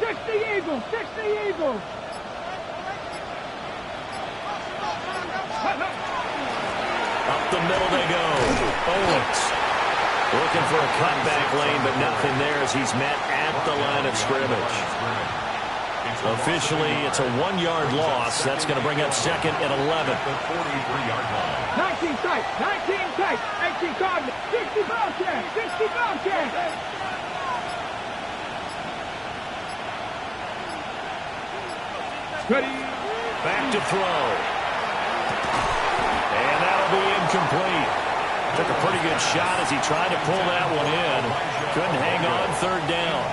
60 Eagles, 60 Eagles. Up the middle they go. Owens looking for a cutback lane, but nothing there as he's met at the line of scrimmage. Officially, it's a 1-yard loss. That's going to bring up 2nd and 11. The 43-yard line. 19 tight, 19 tight, 18 Cardinals, 60 Bobcats, 60 Bobcats. Ready. Back to throw. And that'll be incomplete. Took a pretty good shot as he tried to pull that one in. Couldn't hang on 3rd down.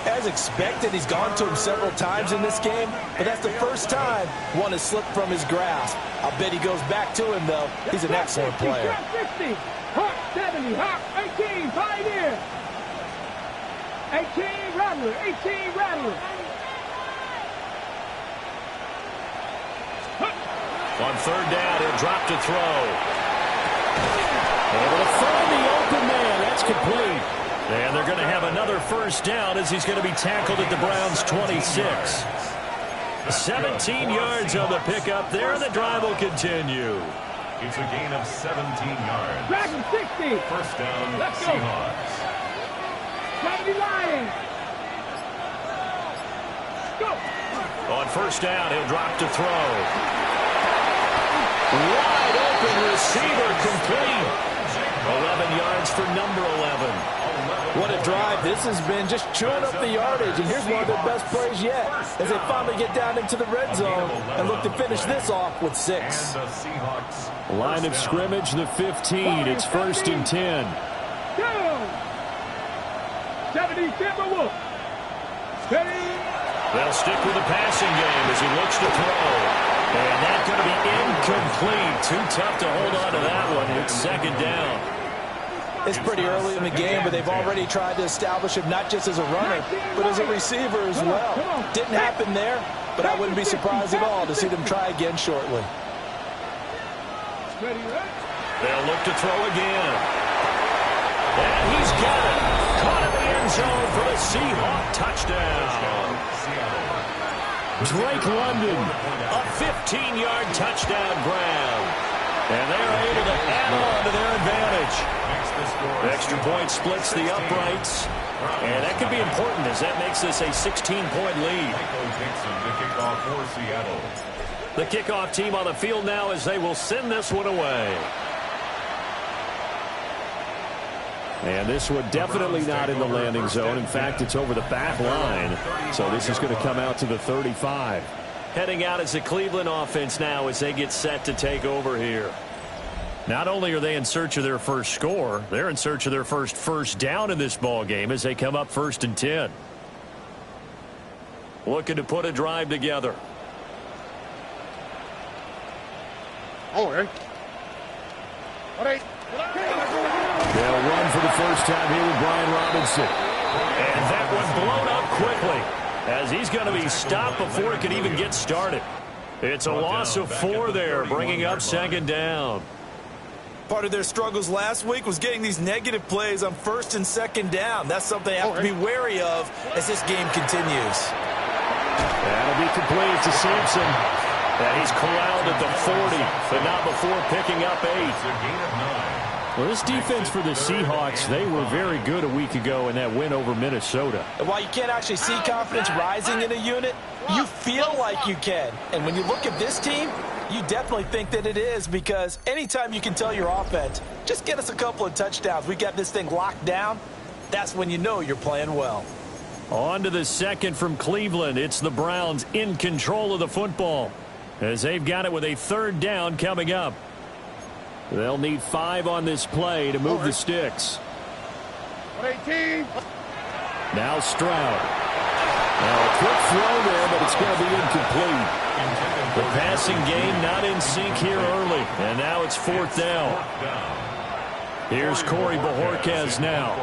As expected, he's gone to him several times in this game, but that's the first time one has slipped from his grasp. I'll bet he goes back to him, though. He's an excellent player. 60, Hawk 70, Hawk 18, Pioneer. 18 Rattler, 18 Rattler. On 3rd down, he'll drop to throw. Able to find the open man. That's complete. And they're going to have another 1st down as he's going to be tackled at the Browns' 26. 17 yards on the pickup there, and the drive will continue. It's a gain of 17 yards. Dragon 60. First down, Let's go. Seahawks. 70 Lions. Go. On 1st down, he'll drop to throw. Wide open receiver complete. 11 yards for number 11. What a drive. This has been just chewing up the yardage, and here's one of their best plays yet as they finally get down into the red zone and look to finish this off with 6. Line of scrimmage, the 15. It's 1st and 10. 70 Timberwolves. They'll stick with the passing game as he looks to throw. And that's going to be incomplete. Too tough to hold on to that one. It's 2nd down. It's pretty early in the game, but they've already tried to establish him not just as a runner, but as a receiver as well. Didn't happen there, but I wouldn't be surprised at all to see them try again shortly. They'll look to throw again. And he's got it. Caught in the end zone for the Seahawks touchdown. Drake London, a 15-yard touchdown grab. And they're able to add on to their advantage. The extra point splits the uprights. And that could be important as that makes this a 16-point lead. The kickoff team on the field now as they will send this one away. And this one definitely not in the landing zone. In fact, it's over the back line. So this is going to come out to the 35. Heading out as the Cleveland offense now as they get set to take over here. Not only are they in search of their first score, they're in search of their first down in this ball game as they come up 1st and 10. Looking to put a drive together. They'll run for the first time here with Brian Robinson. And that one blown up quickly as he's going to be stopped before it could even get started. It's a loss of 4 there, bringing up 2nd down. Part of their struggles last week was getting these negative plays on 1st and 2nd down. That's something they have to be wary of as this game continues. That'll be complete to Sampson. And he's corralled at the 40, but not before picking up 8. Well, this defense for the Seahawks, they were very good a week ago in that win over Minnesota. And while you can't actually see confidence rising in a unit, you feel like you can. And when you look at this team, you definitely think that it is, because anytime you can tell your offense, just get us a couple of touchdowns, we got this thing locked down, that's when you know you're playing well. On to the 2nd from Cleveland. It's the Browns in control of the football as they've got it with a 3rd down coming up. They'll need 5 on this play to move the sticks. 18. Now Stroud. Now a quick throw there, but it's going to be incomplete. The passing game not in sync here early, and now it's 4th down. Here's Corey Bojorquez now.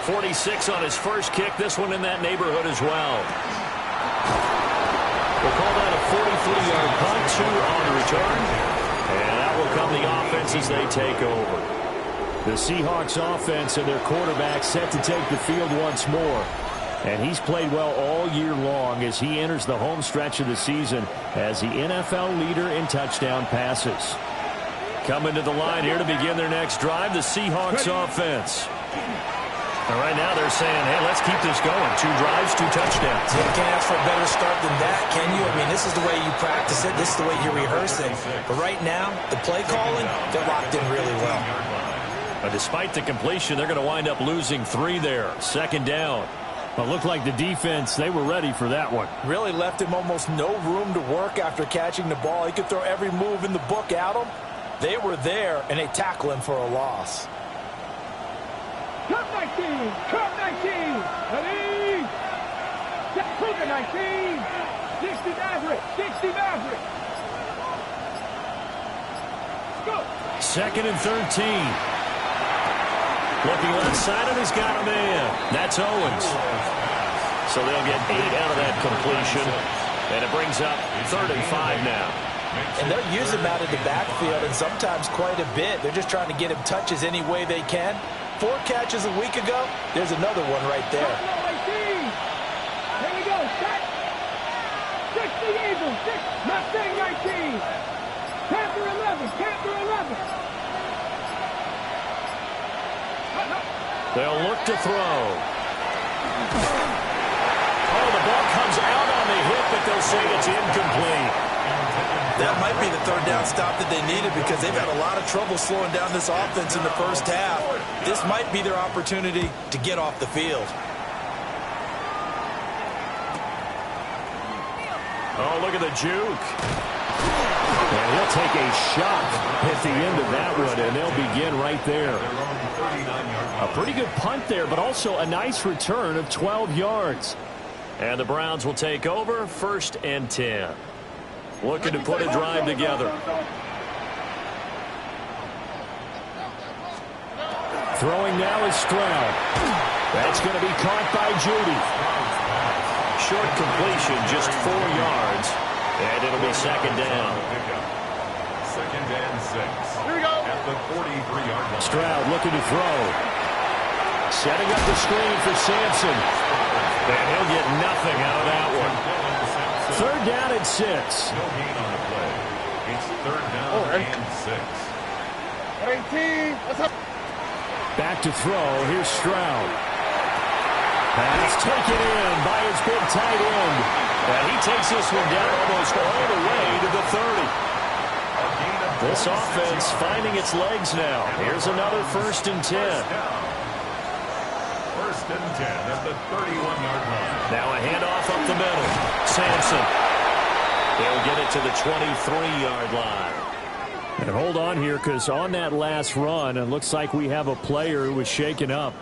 46 on his first kick. This one in that neighborhood as well. We'll call that a 43-yard punt, 2 on the return. And that will come the offense as they take over. The Seahawks offense and their quarterback set to take the field once more. And he's played well all year long as he enters the home stretch of the season as the NFL leader in touchdown passes. Coming to the line here to begin their next drive, the Seahawks offense. And right now they're saying, hey, let's keep this going. 2 drives, 2 touchdowns. You can't ask for a better start than that, can you? I mean, this is the way you practice it. This is the way you rehearse it. But right now, the play calling, they're locked in really well. But despite the completion, they're going to wind up losing 3 there. 2nd down. Well, it looked like the defense, they were ready for that one. Really left him almost no room to work after catching the ball. He could throw every move in the book at him. They were there, and they tackle him for a loss. Cut 19. Cut 19. Ready. Cougar 19. 60 Maverick. 60 Maverick. Go. 2nd and 13. Looking left side, and he's got a man. That's Owens. So they'll get 8 out of that completion. And it brings up 3rd and 5 now. And they'll use him out of the backfield, and sometimes quite a bit. They're just trying to get him touches any way they can. 4 catches a week ago. There's another one right there. Here we go. Set. 60 Eagles. Mustang 19. Panther 11. Panther 11. They'll look to throw. Oh, the ball comes out on the hit but they'll say it's incomplete. That might be the third down stop that they needed because they've had a lot of trouble slowing down this offense in the first half. This might be their opportunity to get off the field. Oh, look at the juke. And he'll take a shot at the end of that one, and they'll begin right there. A pretty good punt there, but also a nice return of 12 yards. And the Browns will take over, 1st and 10. Looking to put a drive together. Throwing now is Stroud. That's going to be caught by Judy. Short completion, just 4 yards. And it'll be 2nd down. 2nd and 6. Here we go. At the 43-yard line. Stroud looking to throw. Setting up the screen for Sampson. And he'll get nothing out of that one. 3rd down and 6. No gain on the play. It's 3rd down and 6. 18. What's up? Back to throw. Here's Stroud. Pass taken in by his big tight end. And he takes this one down almost all the way to the 30. This offense finding its legs now. Here's another 1st and 10. 1st and 10 at the 31-yard line. Now a handoff up the middle. Sampson. They'll get it to the 23-yard line. And hold on here, because on that last run, it looks like we have a player who was shaken up.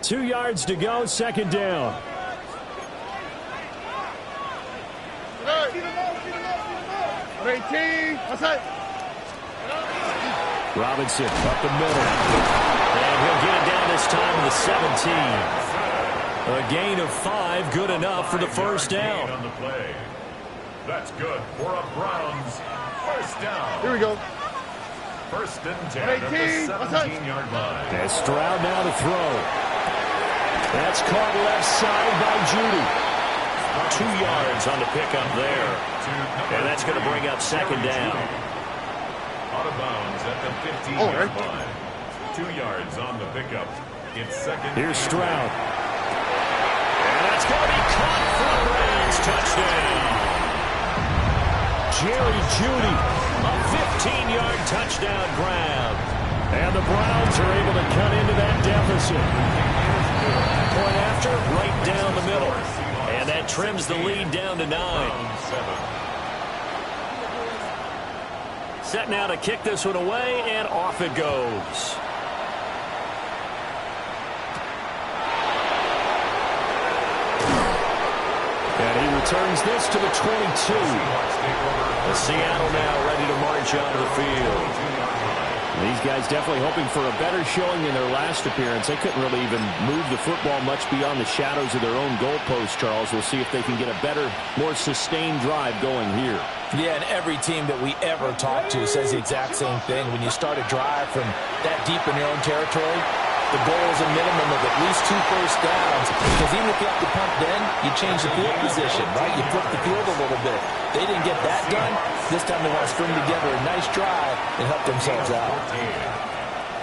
2 yards to go, 2nd down. Robinson up the middle. And he'll get it down this time to the 17. A gain of 5, good enough for the 1st down. On the play. That's good for a Browns 1st down. Here we go. 1st and 10 at the 17-yard line. And Stroud now to throw. That's caught left side by Judy. 2 yards on the pickup there. And that's going to bring up 2nd down. Out of bounds at the 15-yard line. 2 yards on the pickup. It's 2nd. Here's Stroud. And that's going to be caught for the Browns. Touchdown. Jerry Judy, a 15-yard touchdown grab. And the Browns are able to cut into that deficit. Point after, right down the middle. And that trims the lead down to 9. Set now to kick this one away, and off it goes. And he returns this to the 22. Seattle now ready to march onto the field. These guys definitely hoping for a better showing in their last appearance. They couldn't really even move the football much beyond the shadows of their own goalpost, Charles. We'll see if they can get a better, more sustained drive going here. Yeah, and every team that we ever talk to says the exact same thing. When you start a drive from that deep in your own territory, the goal is a minimum of at least 2 first downs. Because even if you have to punt then, you change the field position, right? You flip the field a little bit. They didn't get that done. This time they want to string together a nice drive and help themselves out.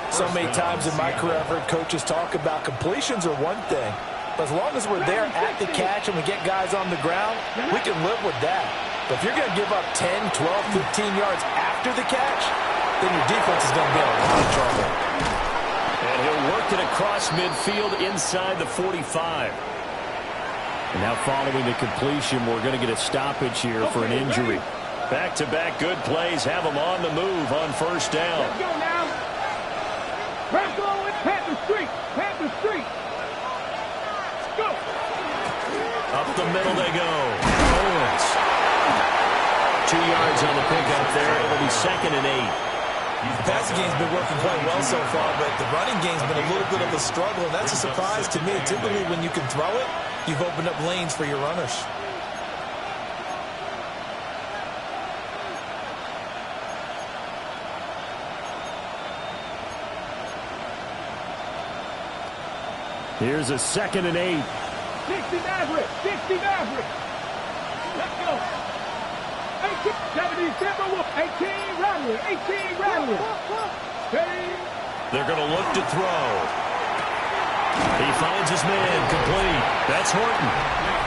So many times in my career, I've heard coaches talk about completions are one thing. But as long as we're there at the catch and we get guys on the ground, we can live with that. But if you're going to give up 10, 12, 15 yards after the catch, then your defense is going to be in a lot of trouble. And he'll work it across midfield inside the 45. And now following the completion, we're going to get a stoppage here for an injury. Back-to-back good plays have them on the move on 1st down. Let's go now. Press on with Panther Street. Panther Street. Go. Up the middle they go. Owens. 2 yards on the pickup there. It'll be 2nd and 8. The passing game's been working quite well so far, but the running game's been a little bit of a struggle, and that's a surprise to me. Typically, when you can throw it, you've opened up lanes for your runners. Here's a 2nd and 8. 60 Maverick. 60 Maverick. Let's go. 18, 70 Timberwolf. 18 Rattler. 18 Rattler. They're going to look to throw. He finds his man complete. That's Horton.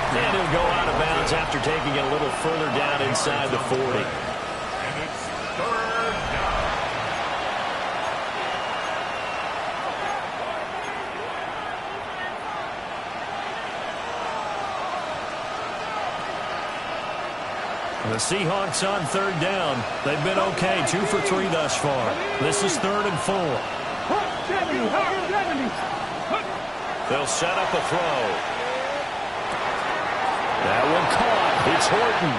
And he'll go out of bounds after taking it a little further down inside the 40. And it's third down. The Seahawks on third down. They've been okay, 2 for 3 thus far. This is 3rd and 4. They'll set up a throw. That one caught. It's Horton.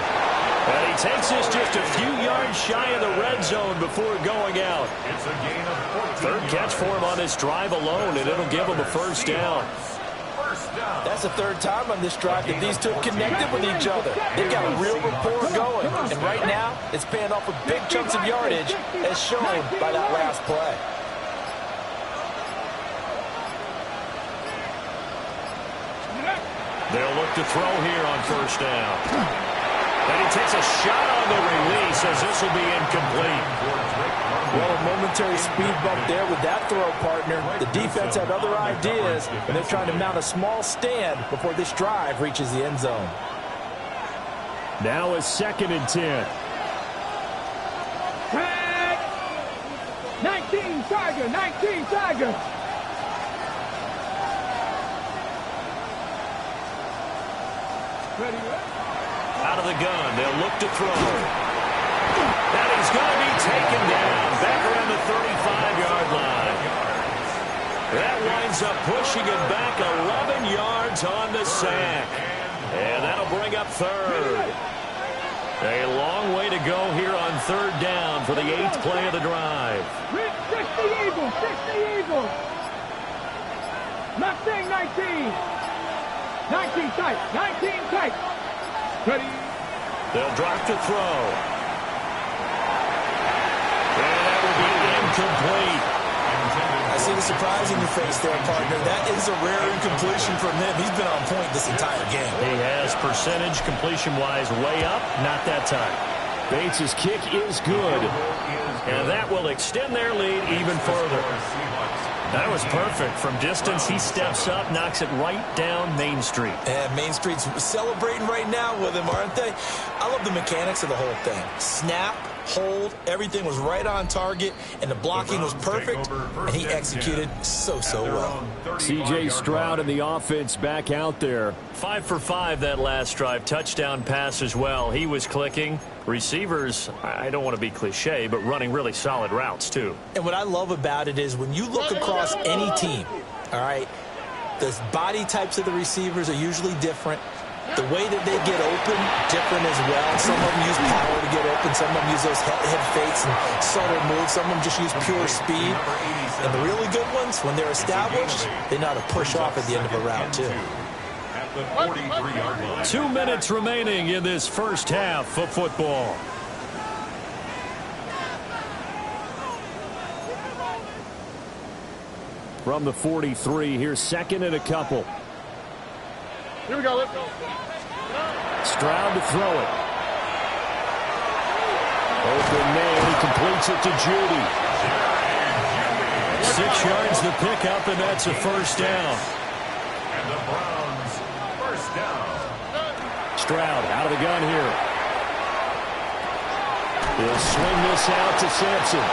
And he takes this just a few yards shy of the red zone before going out. It's a gain of 14 Third catch for him on this drive alone, and it'll give him a first down. That's the third time on this drive that these two have connected with each other. They've got a real rapport going. And right now, it's paying off with big chunks of yardage, as shown by that last play. They'll look to throw here on first down. And he takes a shot on the release as this will be incomplete. Well, a momentary speed bump there with that throw, partner. The defense had other ideas, and they're trying to mount a small stand before this drive reaches the end zone. Now it's 2nd and 10. Tag! 19 Tiger, 19 Tiger. Ready? Out of the gun, they'll look to throw. And he's going to be taken down back around the 35-yard line. That winds up pushing it back 11 yards on the sack. And that'll bring up 3rd. A long way to go here on 3rd down for the 8th play of the drive. 60 Eagles, 60 Eagles. Mustang 19. 19 tight, 19 tight. Ready? They'll drop to throw. And that will be incomplete. I see the surprise in your face there, partner. That is a rare incompletion from him. He's been on point this entire game. He has percentage completion-wise way up, not that time. Bates' kick is good. And that will extend their lead even further. That was perfect. From distance, he steps up, knocks it right down Main Street. And Main Street's celebrating right now with him, aren't they? I love the mechanics of the whole thing. Snap, hold, everything was right on target, and the blocking was perfect, and he executed so well. C.J. Stroud and the offense back out there. 5 for 5 that last drive. Touchdown pass as well. He was clicking. Receivers, I don't want to be cliche, but running really solid routes, too. And what I love about it is when you look across any team, all right, the body types of the receivers are usually different. The way that they get open, different as well. Some of them use power to get open. Some of them use those head fakes and subtle moves. Some of them just use pure speed. And the really good ones, when they're established, they know how to push off at the end of a route, too. 2 minutes remaining in this first half of football. From the 43, here's 2nd and a couple. Here we go. Let's go. Stroud to throw it. Open man, he completes it to Judy. 6 yards the pickup, and that's a first down. And the Browns, first down. Stroud out of the gun here. He'll swing this out to Sampson.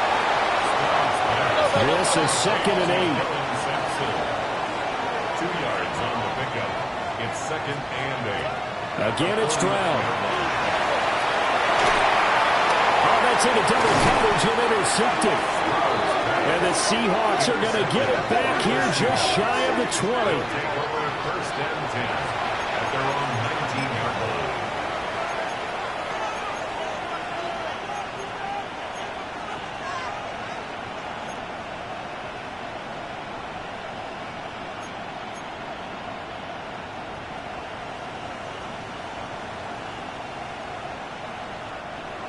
This is 2nd and 8. 2 yards on the pickup. It's 2nd and 8. Again, it's Stroud. Oh, that's into double coverage and intercepted. And the Seahawks are going to get it back here just shy of the 20. Take over 1st and 10 at their own 19-yard line.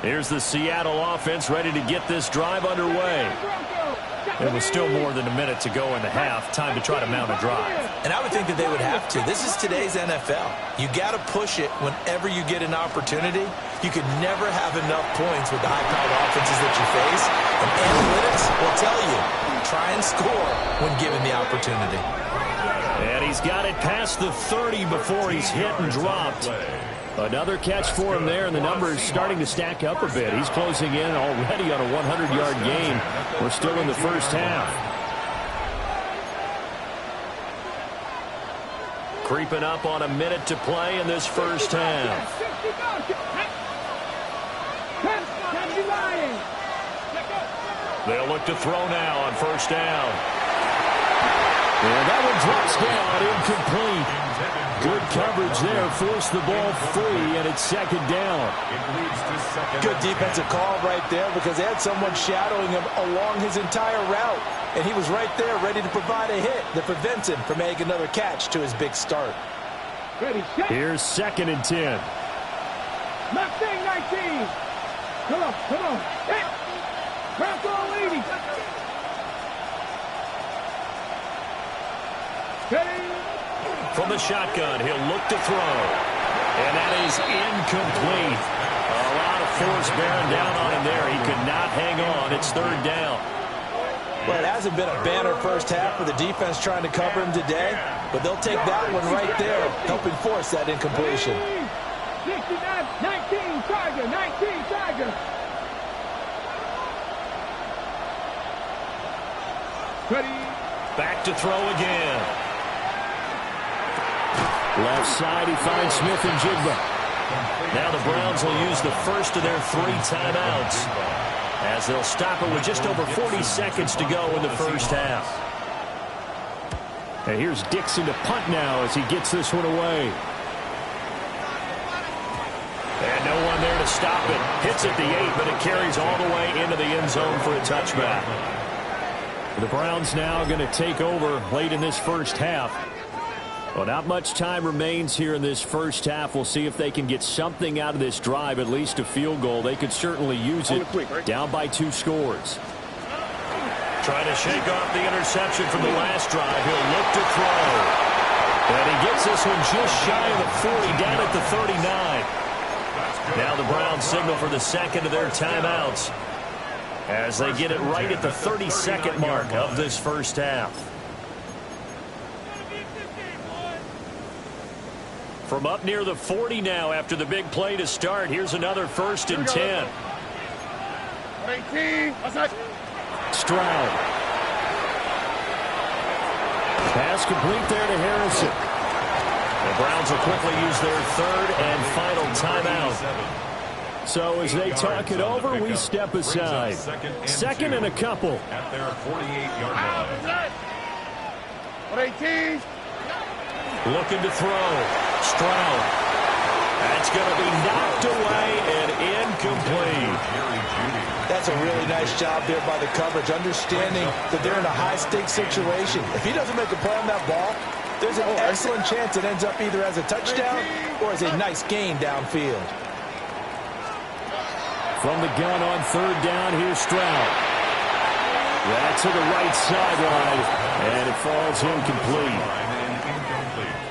Here's the Seattle offense ready to get this drive underway. And with still more than a minute to go in the half, time to try to mount a drive. And I would think that they would have to. This is today's NFL. You got to push it whenever you get an opportunity. You could never have enough points with the high-powered offenses that you face. And analytics will tell you, try and score when given the opportunity. And he's got it past the 30 before he's hit and dropped. Another catch for him there, and the numbers starting to stack up a bit. He's closing in already on a 100-yard game. We're still in the first half. Creeping up on a minute to play in this first half. They'll look to throw now on first down. And that one drops down, incomplete. Good coverage there, forced the ball free, and it's second down. Good defensive call right there because they had someone shadowing him along his entire route. And he was right there ready to provide a hit that prevents him from making another catch to his big start. Here's 2nd and 10. Mustang 19. Come on, come on. Hey. Cross all 80. From the shotgun, he'll look to throw. And that is incomplete. A lot of force bearing down on him there. He could not hang on. It's 3rd down. Well, it hasn't been a banner first half for the defense trying to cover him today, but they'll take that one right there, helping force that incompletion. 19 Tiger, 19 Tiger. Ready. Back to throw again. Left side, he finds Smith and Jigba. Now the Browns will use the first of their 3 timeouts as they'll stop it with just over 40 seconds to go in the first half. And here's Dixon to punt now as he gets this one away. And no one there to stop it. Hits at the 8, but it carries all the way into the end zone for a touchback. The Browns now going to take over late in this first half. Well, not much time remains here in this first half. We'll see if they can get something out of this drive, at least a field goal. They could certainly use it. Down by 2 scores. Trying to shake off the interception from the last drive. He'll look to throw. And he gets this one just shy of the 40, down at the 39. Now the Browns signal for the second of their timeouts as they get it right at the 32nd mark of this first half. From up near the 40 now after the big play to start. Here's another 1st and 10. Stroud. Pass complete there to Harrison. The Browns will quickly use their 3rd and final timeout. So as they talk it over, we step aside. 2nd and a couple. At their 48-yard line. 18. Looking to throw. Stroud. That's going to be knocked away and incomplete. That's a really nice job there by the coverage, understanding that they're in a high-stakes situation. If he doesn't make a play on that ball, there's an excellent chance it ends up either as a touchdown or as a nice gain downfield. From the gun on 3rd down, here's Stroud. That's to the right sideline, and it falls incomplete.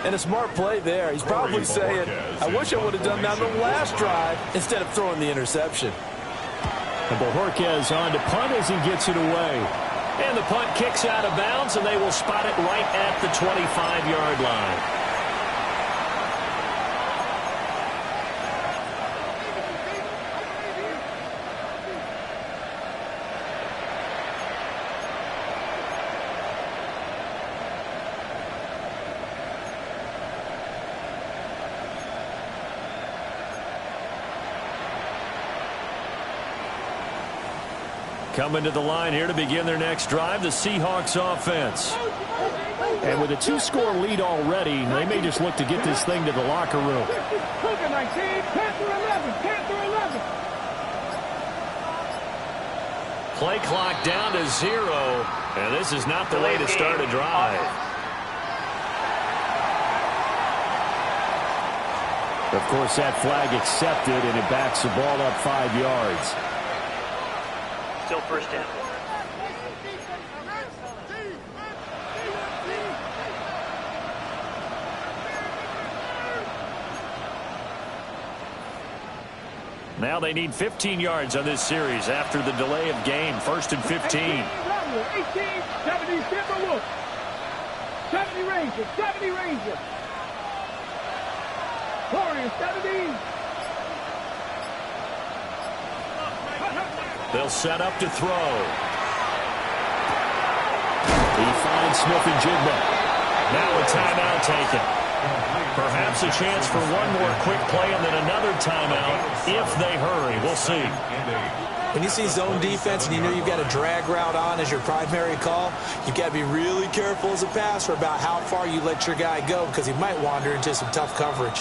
And a smart play there. He's probably saying, I wish I would have done that on the last drive instead of throwing the interception. And Bojorquez on to punt as he gets it away. And the punt kicks out of bounds, and they will spot it right at the 25-yard line. Coming to the line here to begin their next drive, the Seahawks offense. And with a 2-score lead already, they may just look to get this thing to the locker room. Cougar 19, Panther 11, Panther 11. Play clock down to 0, and this is not the way to start a drive. Of course, that flag accepted, and it backs the ball up 5 yards. Still first down. Now they need 15 yards on this series after the delay of game. 1st and 15. 70 Rangers, 70 Rangers. Warriors, 70. They'll set up to throw. He finds Smith-Njigba. Now a timeout taken. Perhaps a chance for one more quick play and then another timeout if they hurry. We'll see. When you see zone defense and you know you've got a drag route on as your primary call, you've got to be really careful as a passer about how far you let your guy go because he might wander into some tough coverage.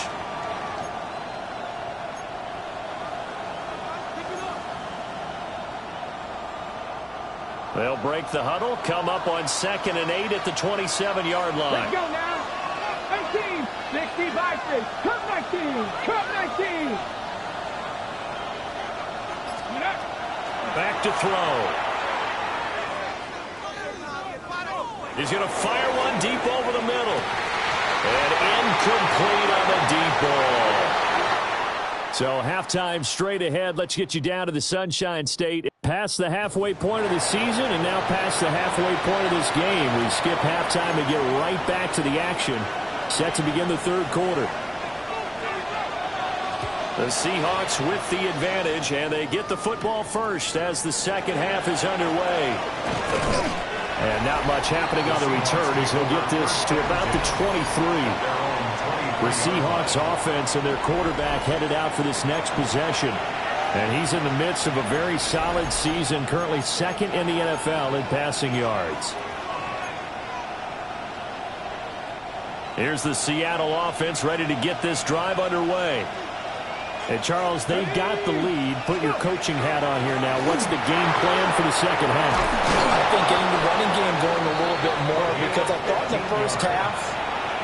They'll break the huddle, come up on 2nd and 8 at the 27-yard line. Let's go now. 18, 60 by 6. Come 19, come 19. Back to throw. He's going to fire one deep over the middle. And incomplete on the deep ball. So halftime straight ahead. Let's get you down to the Sunshine State. Past the halfway point of the season and now past the halfway point of this game. We skip halftime and get right back to the action. Set to begin the third quarter. The Seahawks with the advantage, and they get the football first as the second half is underway. And not much happening on the return as he'll get this to about the 23. The Seahawks offense and their quarterback headed out for this next possession. And he's in the midst of a very solid season, currently second in the NFL in passing yards. Here's the Seattle offense ready to get this drive underway. And, Charles, they've got the lead. Put your coaching hat on here now. What's the game plan for the second half? I think getting the running game going a little bit more because I thought in the first half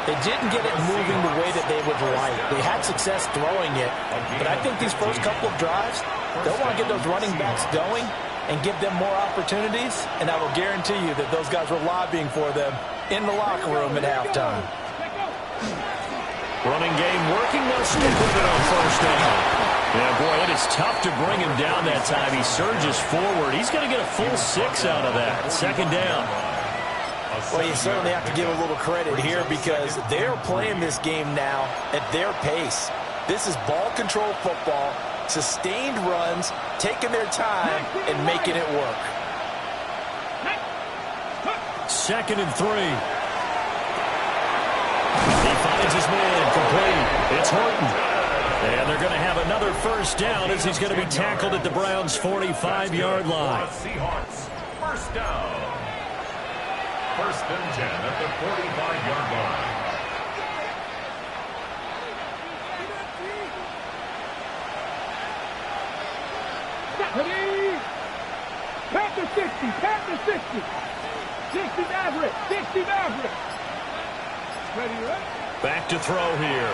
they didn't get it moving the way that they would like. They had success throwing it, but I think these first couple of drives, they'll want to get those running backs going and give them more opportunities, and I will guarantee you that those guys were lobbying for them in the locker room at halftime. Running game working. They'll stick with it on first down. Yeah, boy, it is tough to bring him down that time. He surges forward. He's going to get a full 6 out of that. Second down. Well, you certainly have to give a little credit here because they're playing this game now at their pace. This is ball control football, sustained runs, taking their time, and making it work. 2nd and 3. He finds his man complete. It's Horton. And they're going to have another first down as he's going to be tackled at the Browns' 45-yard line. Seahawks, first down. 1st and 10 at the 45-yard line. Panther 60, Panther 60. 60 Maverick, 60 Maverick. Ready, right? Back to throw here.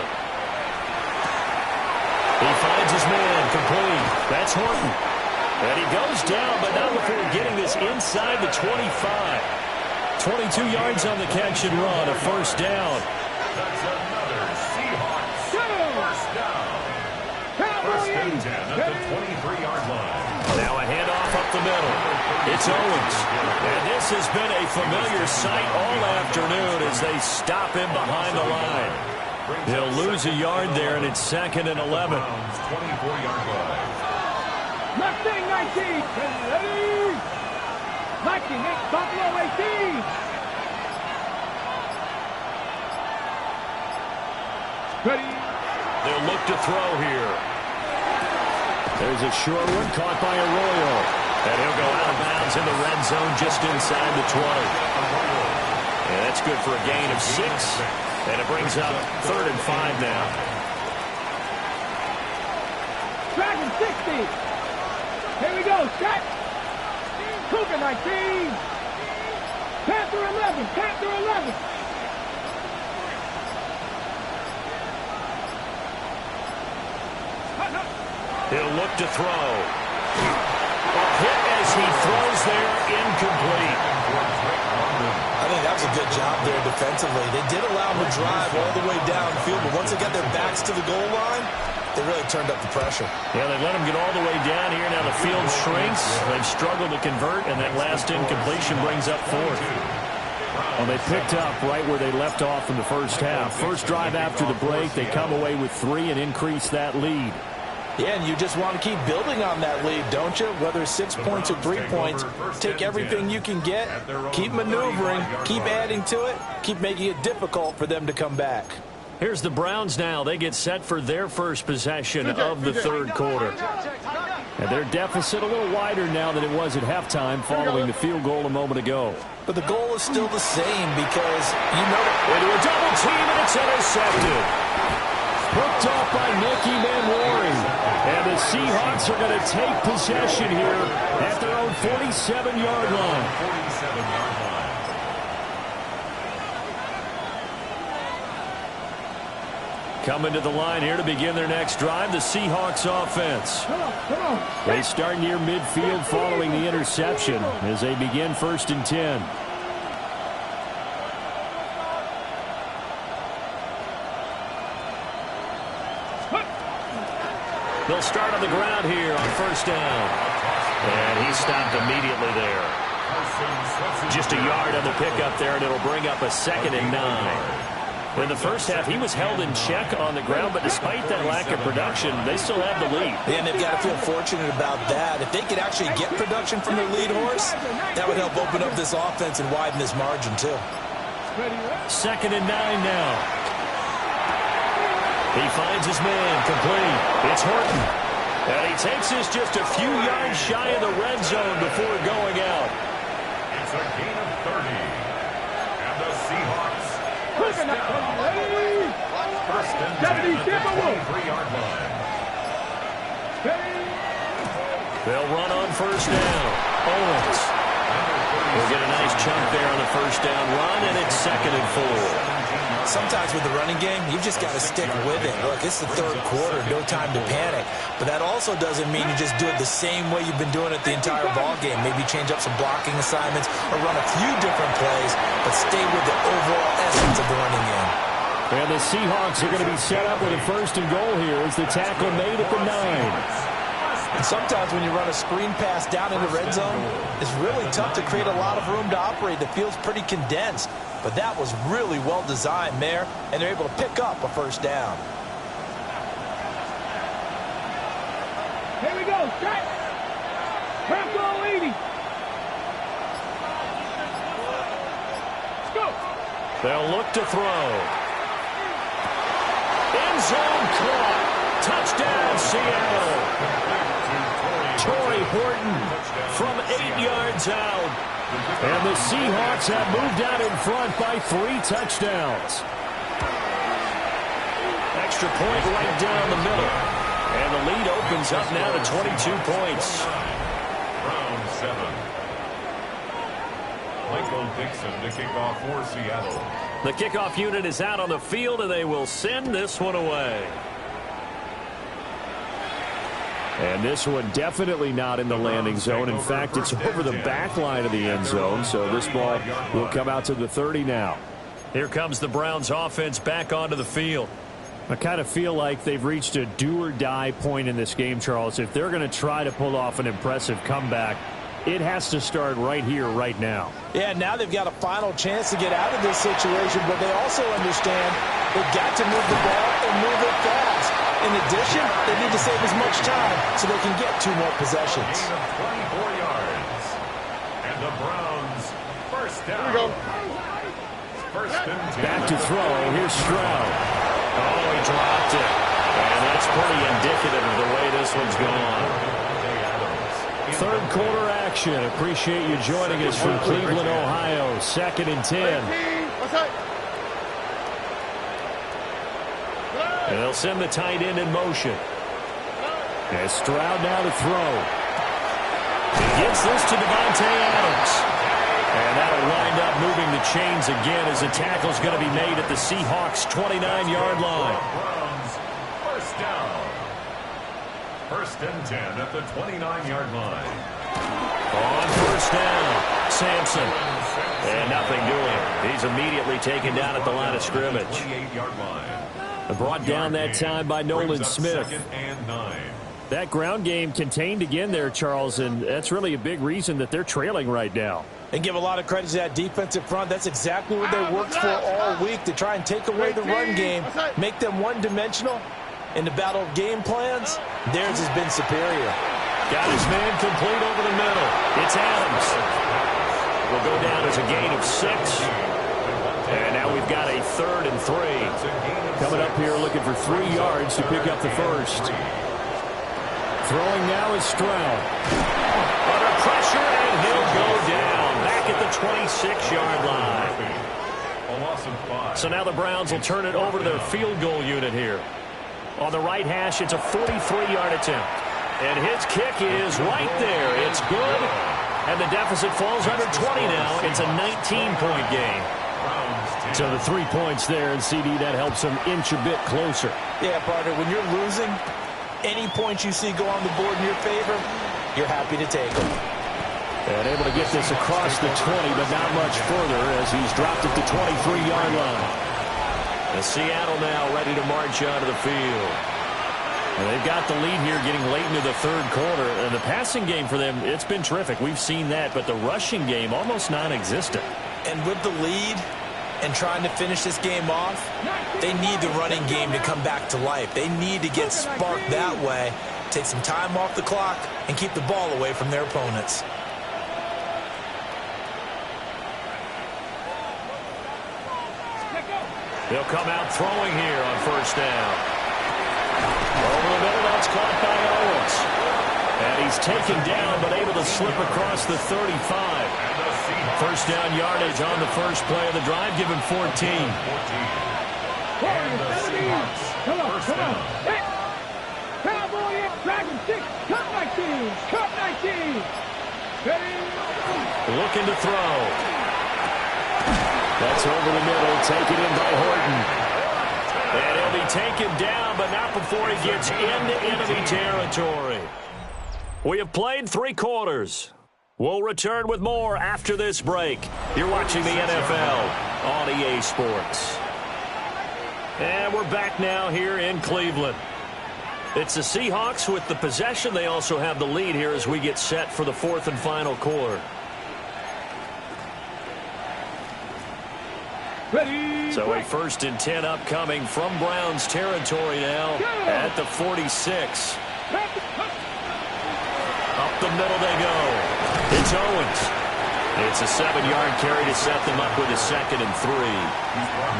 He finds his man complete. That's Horton. And he goes down, but not before getting this inside the 25. 22 yards on the catch and run, a first down. That's another Seahawks first down. 1st and 10 at the 23-yard line. Now a handoff up the middle. It's Owens. And this has been a familiar sight all afternoon as they stop him behind the line. He'll lose a yard there, and it's 2nd and 11. 24-yard line. Mustang 19. Ready? 19, Buffalo 18. Ready? They'll look to throw here. There's a short one caught by Arroyo. And he'll go out of bounds in the red zone just inside the 20. And that's good for a gain of 6. And it brings up 3rd and 5 now. Dragon 60. Here we go, set. Cougar 19. Panther 11, Panther 11. He'll look to throw. A hit as he throws there, incomplete. I think that was a good job there defensively. They did allow him to drive all the way downfield, but once they got their backs to the goal line, they really turned up the pressure. Yeah, they let him get all the way down here. Now the field shrinks. They've struggled to convert, and that last incompletion brings up 4th. Well, they picked up right where they left off in the first half. First drive after the break, they come away with 3 and increase that lead. Yeah, and you just want to keep building on that lead, don't you? Whether it's 6 points or 3 points, take everything you can get, keep maneuvering, keep adding to it, keep making it difficult for them to come back. Here's the Browns now. They get set for their first possession of the third quarter. And their deficit a little wider now than it was at halftime following the field goal a moment ago. But the goal is still the same because you know into a double team, and it's intercepted. Hooked off by Nicky Manwari. And the Seahawks are going to take possession here at their own 47-yard line. 47-yard line. Coming to the line here to begin their next drive, the Seahawks offense. They start near midfield following the interception as they begin 1st and 10. They'll start on the ground here on 1st down. And he stopped immediately there. Just a yard on the pickup there, and it'll bring up a 2nd and 9. In the first half, he was held in check on the ground, but despite that lack of production, they still have the lead. And they've got to feel fortunate about that. If they could actually get production from their lead horse, that would help open up this offense and widen this margin, too. 2nd and 9 now. He finds his man, complete. It's Horton. And he takes this just a few yards shy of the red zone before going out. It's a gain of 30. And the Seahawks first down. First and 10 at the 23-yard line. They'll run on 1st down. Owens will get a nice chunk there on the 1st down run, and it's 2nd and 4. Sometimes with the running game, you've just got to stick with it. Look, it's the 3rd quarter, no time to panic. But that also doesn't mean you just do it the same way you've been doing it the entire ball game. Maybe change up some blocking assignments or run a few different plays, but stay with the overall essence of the running game. And the Seahawks are going to be set up with a 1st and goal here as the tackle made at the 9. And sometimes when you run a screen pass down in the red zone, it's really tough to create a lot of room to operate. The field's pretty condensed. But that was really well designed there, and they're able to pick up a 1st down. Here we go, set. Press on leading. Let's go. They'll look to throw. End zone caught. Touchdown, Seattle. Torrey Horton from 8 yards out. And the Seahawks have moved out in front by 3 touchdowns. Extra point right down the middle. And the lead opens up now to 22 points. Round 7. Michael Dixon to kick off for Seattle. The kickoff unit is out on the field, and they will send this one away. And this one definitely not in the landing zone. In fact, it's over the back line of the end zone, so this ball will come out to the 30 now. Here comes the Browns offense back onto the field. I kind of feel like they've reached a do-or-die point in this game, Charles. If they're going to try to pull off an impressive comeback, it has to start right here, right now. Yeah, now they've got a final chance to get out of this situation, but they also understand they've got to move the ball and move it fast. In addition, they need to save as much time so they can get 2 more possessions. 24 yards. And the Browns first down. Here we go. First and 10. Back to throw. Here's Stroud. Oh, he dropped it. And that's pretty indicative of the way this one's gone. 3rd quarter action. Appreciate you joining us from Cleveland, Ohio. 2nd and 10. And they'll send the tight end in motion. And Stroud now to throw. He gives this to Devontae Adams. And that'll wind up moving the chains again as the tackle's going to be made at the Seahawks' 29-yard line. Browns first down. 1st and 10 at the 29-yard line. On 1st down, Sampson. And nothing doing. He's immediately taken down at the line of scrimmage. 28-yard line. Brought down that time by Nolan Smith. 2nd and 9. That ground game contained again there, Charles, and that's really a big reason that they're trailing right now. And give a lot of credit to that defensive front. That's exactly what they worked for all week, to try and take away the run game, make them one-dimensional. In the battle of game plans, theirs has been superior. Got his man complete over the middle. It's Adams. Will go down as a gain of 6. And now we've got a 3rd and 3. Coming up here looking for 3 yards to pick up the first. Throwing now is Stroud. Under pressure, and he'll go down. Back at the 26-yard line. So now the Browns will turn it over to their field goal unit here. On the right hash, it's a 43-yard attempt. And his kick is right there. It's good. And the deficit falls under 20 now. It's a 19-point game. So the 3 points there, and CD, that helps them inch a bit closer. Yeah, partner, when you're losing, any points you see go on the board in your favor, you're happy to take them. And able to get this across the 20, but not much further as he's dropped at the 23-yard line. And Seattle now ready to march onto the field. And they've got the lead here getting late into the 3rd quarter. And the passing game for them, it's been terrific. We've seen that, but the rushing game almost non-existent. And with the lead and trying to finish this game off, they need the running game to come back to life. They need to get sparked that way, take some time off the clock, and keep the ball away from their opponents. They'll come out throwing here on 1st down. Over the middle, that's caught by Owens. And he's taken down, but able to slip across the 35. 1st down yardage on the first play of the drive, give him 14. And the Seahawks. Come on. Hey. Cowboy and Dragon 6. Cut 19. Cut 19. Ready. Looking to throw. That's over the middle, taken in by Horton. And he'll be taken down, but not before he gets into enemy territory. We have played 3 quarters. We'll return with more after this break. You're watching the NFL on EA Sports. And we're back now here in Cleveland. It's the Seahawks with the possession. They also have the lead here as we get set for the 4th and final quarter. Ready. So a 1st and 10 upcoming from Browns territory now at the 46. Up the middle they go. It's Owens. It's a 7-yard carry to set them up with a 2nd and 3.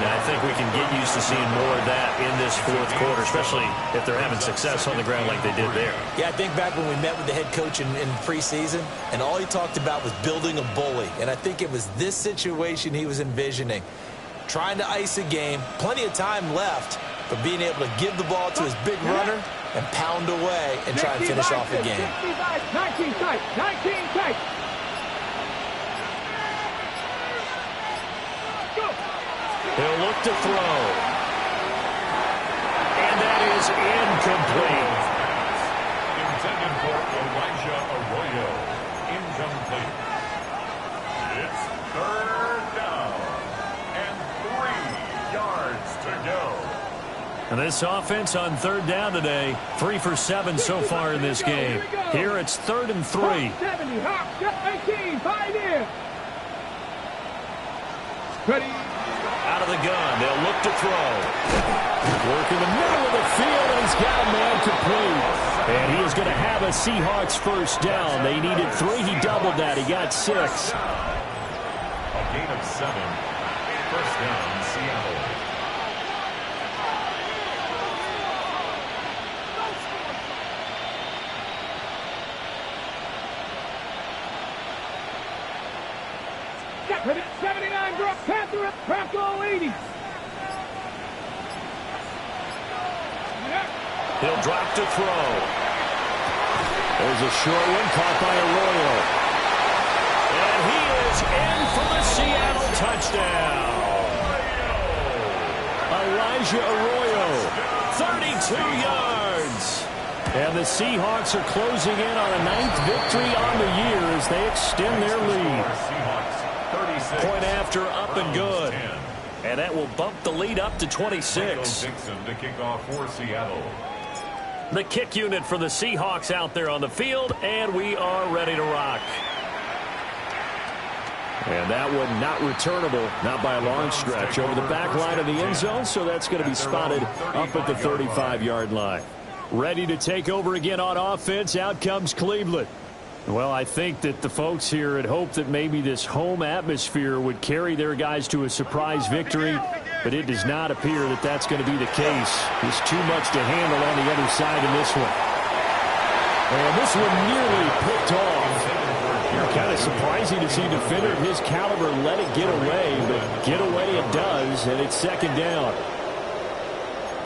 Now, I think we can get used to seeing more of that in this 4th quarter, especially if they're having success on the ground like they did there. Yeah, I think back when we met with the head coach in preseason, and all he talked about was building a bully. And I think it was this situation he was envisioning. Trying to ice a game, plenty of time left, but being able to give the ball to his big runner and pound away and try and finish off the game. 19 tight. 19 tight. He'll look to throw. And that is incomplete. Intended for Elijah Arroyo. Incomplete. It's 3rd down and 3 yards to go. And this offense on 3rd down today, 3 for 7 so far in this game. Here it's 3rd and 3. 70, hop, 18, 5 in. Ready. Out of the gun, they'll look to throw. Work in the middle of the field, and he's got a man complete. And he is going to have a Seahawks 1st down. They needed 3. He doubled that. He got 6. A gain of 7. 1st down, Seattle. Ready. 79 drop. Panther. Bronco 80. He'll drop to throw. There's a short one caught by Arroyo. And he is in for the Seattle touchdown. Elijah Arroyo, 32 yards. And the Seahawks are closing in on a 9th victory on the year as they extend their lead. Point after, up and good. And that will bump the lead up to 26. Dixon to kick off for Seattle. The kick unit for the Seahawks out there on the field, and we are ready to rock. And that one not returnable, not by a long stretch, over the back line of the end zone, so that's going to be spotted up at the 35-yard line. Ready to take over again on offense, out comes Cleveland. Well, I think that the folks here had hoped that maybe this home atmosphere would carry their guys to a surprise victory, but it does not appear that that's going to be the case. There's too much to handle on the other side in this one. And this one nearly picked off. You're kind of surprising to see a defender of his caliber let it get away, but get away it does, and it's second down.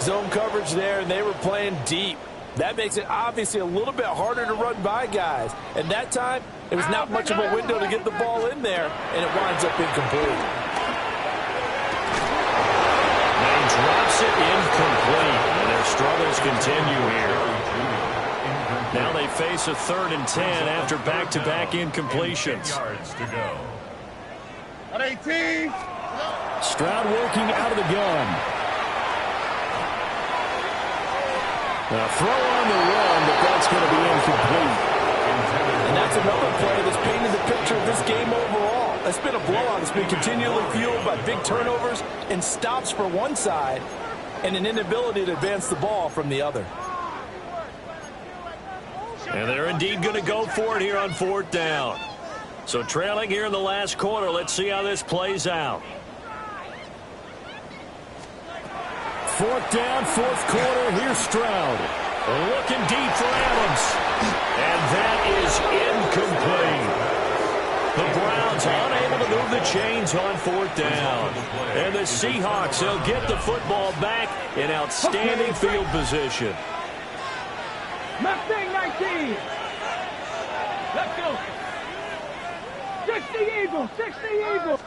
Zone coverage there, and they were playing deep. That makes it obviously a little bit harder to run by guys. And that time, it was not much of a window to get the ball in there, and it winds up incomplete. And he drops it incomplete, and their struggles continue here. Now they face a 3rd and 10 after back-to-back incompletions. At 18. Stroud working out of the gun. Now throw on the run, but that's going to be incomplete. And that's another play that's painted the picture of this game overall. It's been a blowout. It's been continually fueled by big turnovers and stops for one side and an inability to advance the ball from the other. And they're indeed going to go for it here on 4th down. So trailing here in the last quarter, let's see how this plays out. 4th down, 4th quarter. Here's Stroud. Looking deep for Adams. And that is incomplete. The Browns unable to move the chains on 4th down. And the Seahawks, they'll get the football back in outstanding field position. Mustang 19. Let's go. 60 Eagles, 60 Eagles.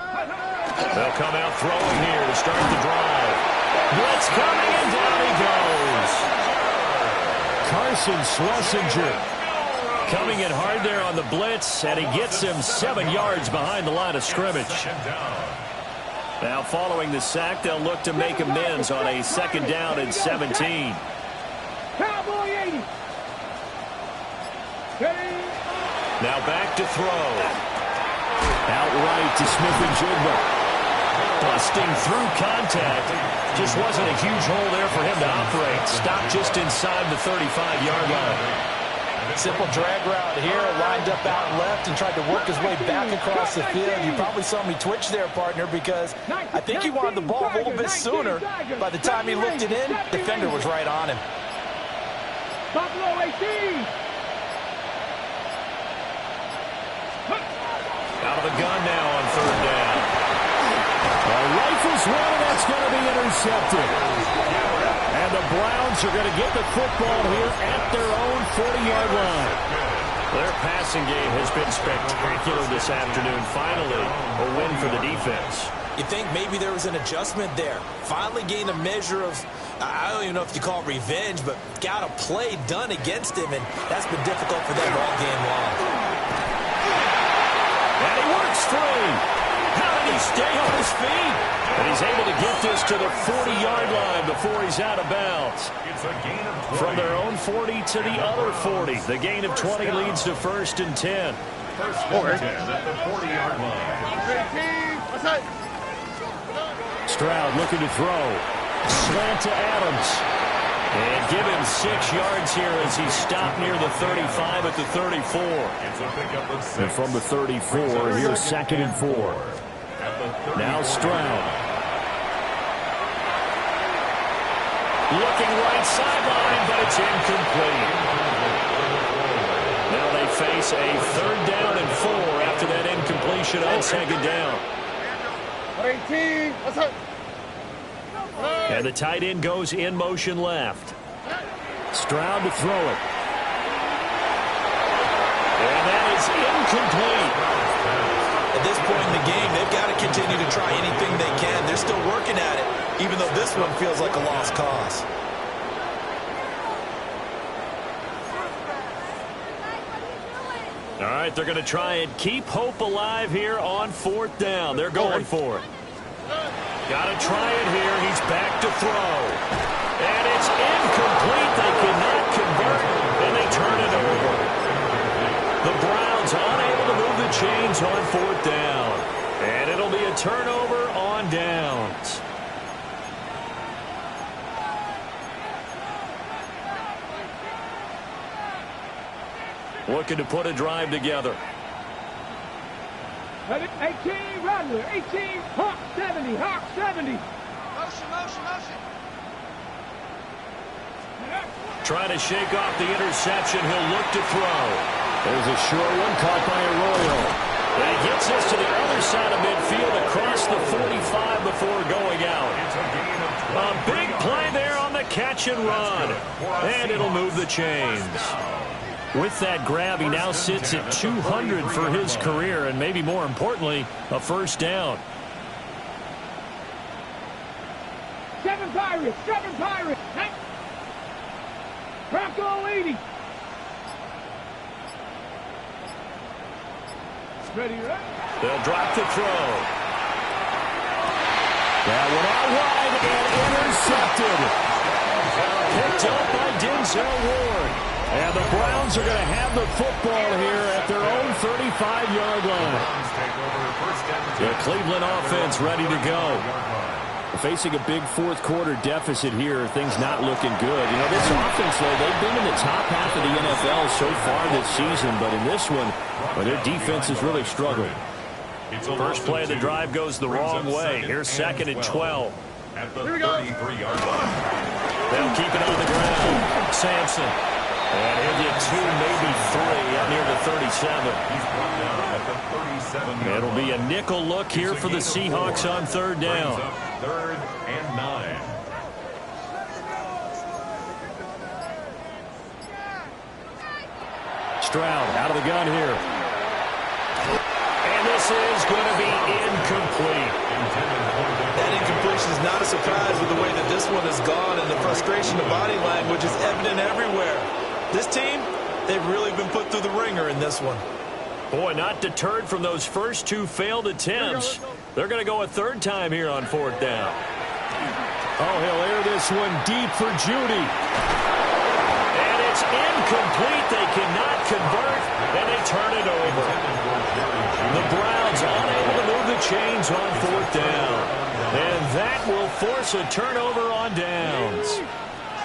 They'll come out throwing here to start the drive. Blitz coming, and down he goes. Carson Schlesinger coming in hard there on the blitz, and he gets him 7 yards behind the line of scrimmage. Now following the sack, they'll look to make amends on a 2nd down and 17. Cowboy 80. Now back to throw. Outright to Smith-Njigba. Busting through contact. Just wasn't a huge hole there for him to operate. Stopped just inside the 35-yard line. Simple drag route here, lined up out left and tried to work his way back across the field. You probably saw me twitch there, partner, because I think he wanted the ball a little bit sooner. By the time he looked it in, defender was right on him. Buffalo 18. Out of the gun now on 3rd down. Rifles one, and that's going to be intercepted. And the Browns are going to get the football here at their own 40-yard line. Their passing game has been spectacular this afternoon. Finally, a win for the defense. You think maybe there was an adjustment there. Finally gained a measure of, I don't even know if you call it revenge, but got a play done against him, and that's been difficult for them all game long. And he works free. How did he stay on his feet? And he's able to get this to the 40-yard line before he's out of bounds. From their own 40 to the other 40. The gain of 20 leads to 1st and 10. First and 10 at the 40-yard line. Stroud looking to throw. Slant to Adams. And give him 6 yards here as he stopped near the 35 at the 34. And from the 34, here's 2nd and 4. Now Stroud. Looking right sideline, but it's incomplete. Now they face a 3rd down and 4 after that incompletion on 2nd down. 18. What's up? And the tight end goes in motion left. Stroud to throw it. And that is incomplete. At this point in the game, they've got to continue to try anything they can. They're still working at it, even though this one feels like a lost cause. All right, they're going to try and keep hope alive here on 4th down. They're going for it. Got to try it here. He's back to throw. And it's incomplete. They cannot the chains on 4th down. And it'll be a turnover on downs. Looking to put a drive together. 18, Rattler. 18, Hawk 70. Hawk 70. Motion. Trying to shake off the interception. He'll look to throw. There's a short one caught by Arroyo. And he gets us to the other side of midfield across the 45 before going out. A big play there on the catch and run. And it'll move the chains. With that grab, he now sits at 200 for his career, and maybe more importantly, a first down. 7 Pirates. Bronco 80. Ready, right? They'll drop the throw. That one out wide and intercepted. Picked up by Denzel Ward. And the Browns are going to have the football here at their own 35-yard line. The Cleveland offense ready to go. Facing a big fourth-quarter deficit here, things not looking good. You know, this offense, though, they've been in the top half of the NFL so far this season, but in this one, well, their defense has really struggled. First play of the drive goes the wrong way. Here's 2nd and 12. At the 33-yard line. They'll keep it on the ground. Sampson. And he'll get 2, maybe 3 out near the 37. He's brought down at the 37. It'll be a nickel look here for the Seahawks on 3rd down. 3rd and 9. Stroud out of the gun here. And this is going to be incomplete. That incompletion is not a surprise with the way that this one has gone, and the frustration of body language is evident everywhere. This team, they've really been put through the ringer in this one. Boy, not deterred from those first 2 failed attempts. They're going to go a 3rd time here on 4th down. Oh, he'll air this one deep for Judy. And it's incomplete. They cannot convert, and they turn it over. The Browns unable to move the chains on 4th down. And that will force a turnover on downs.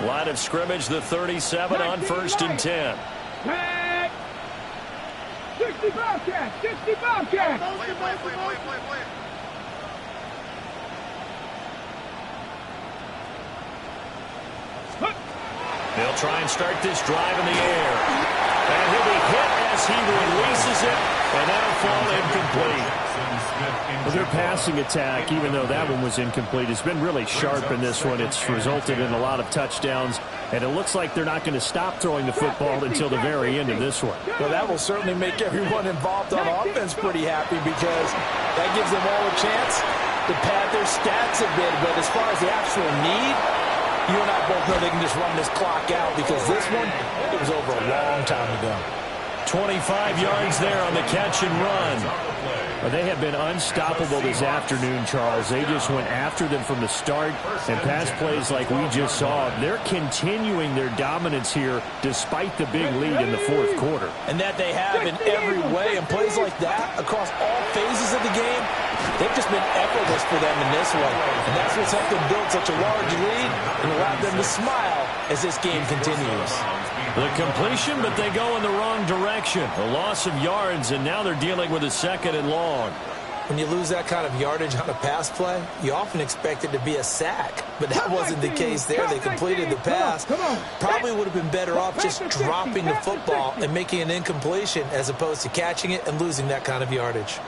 Line of scrimmage, the 37 on 1st and 10. 60 Bobcats. 60 Bobcats. They'll try and start this drive in the air. And he'll be hit as he releases it, and that'll fall incomplete. Well, their passing attack, even though that one was incomplete, has been really sharp in this one. It's resulted in a lot of touchdowns, and it looks like they're not going to stop throwing the football until the very end of this one. Well, that will certainly make everyone involved on offense pretty happy, because that gives them all a chance to pad their stats a bit. But as far as the actual need, you and I both know they can just run this clock out, because this one, it was over a long time ago. 25 yards there on the catch and run. Well, they have been unstoppable this afternoon, Charles. They just went after them from the start, and pass plays like we just saw. They're continuing their dominance here despite the big lead in the fourth quarter. And that they have in every way. And plays like that across all phases of the game, they've just been effortless for them in this one. And that's what's helped them build such a large lead and allowed them to smile as this game continues. The completion, but they go in the wrong direction. A loss of yards, and now they're dealing with a 2nd and long. When you lose that kind of yardage on a pass play, you often expect it to be a sack. But that wasn't the case there. They completed the pass. Probably would have been better off just dropping the football and making an incompletion as opposed to catching it and losing that kind of yardage.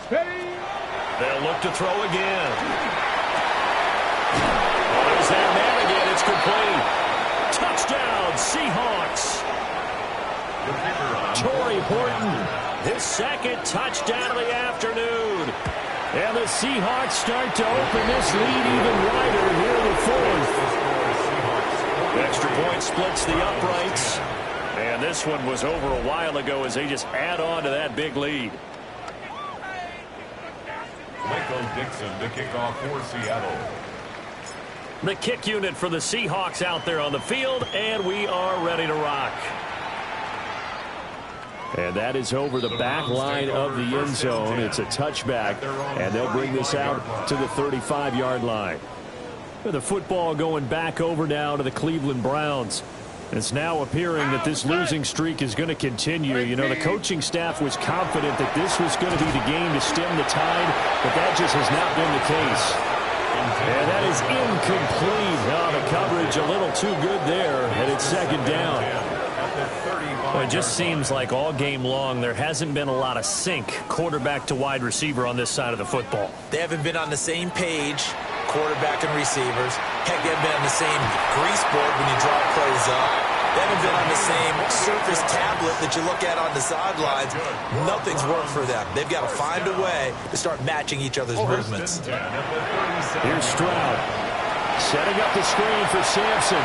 They'll look to throw again. There's their man again. It's complete. Touchdown, Seahawks. Torrey Horton, his 2nd touchdown of the afternoon. And the Seahawks start to open this lead even wider here in the 4th. Extra point splits the uprights. And this one was over a while ago as they just add on to that big lead. Michael Dixon to kick off for Seattle. The kick unit for the Seahawks out there on the field, and we are ready to rock. And that is over the back line of the end zone. It's a touchback, and they'll bring this out to the 35-yard line. The football going back over now to the Cleveland Browns. It's now appearing that this losing streak is going to continue. You know, the coaching staff was confident that this was going to be the game to stem the tide, but that just has not been the case. And that is incomplete. Oh, the coverage a little too good there, and it's second down. Well, it just seems like all game long there hasn't been a lot of sync quarterback to wide receiver on this side of the football. They haven't been on the same page, quarterback and receivers. Heck, they haven't been on the same grease board when you draw plays up. They haven't been on the same surface tablet that you look at on the sidelines. Nothing's worked for them. They've got to find a way to start matching each other's movements. Here's Stroud setting up the screen for Sampson.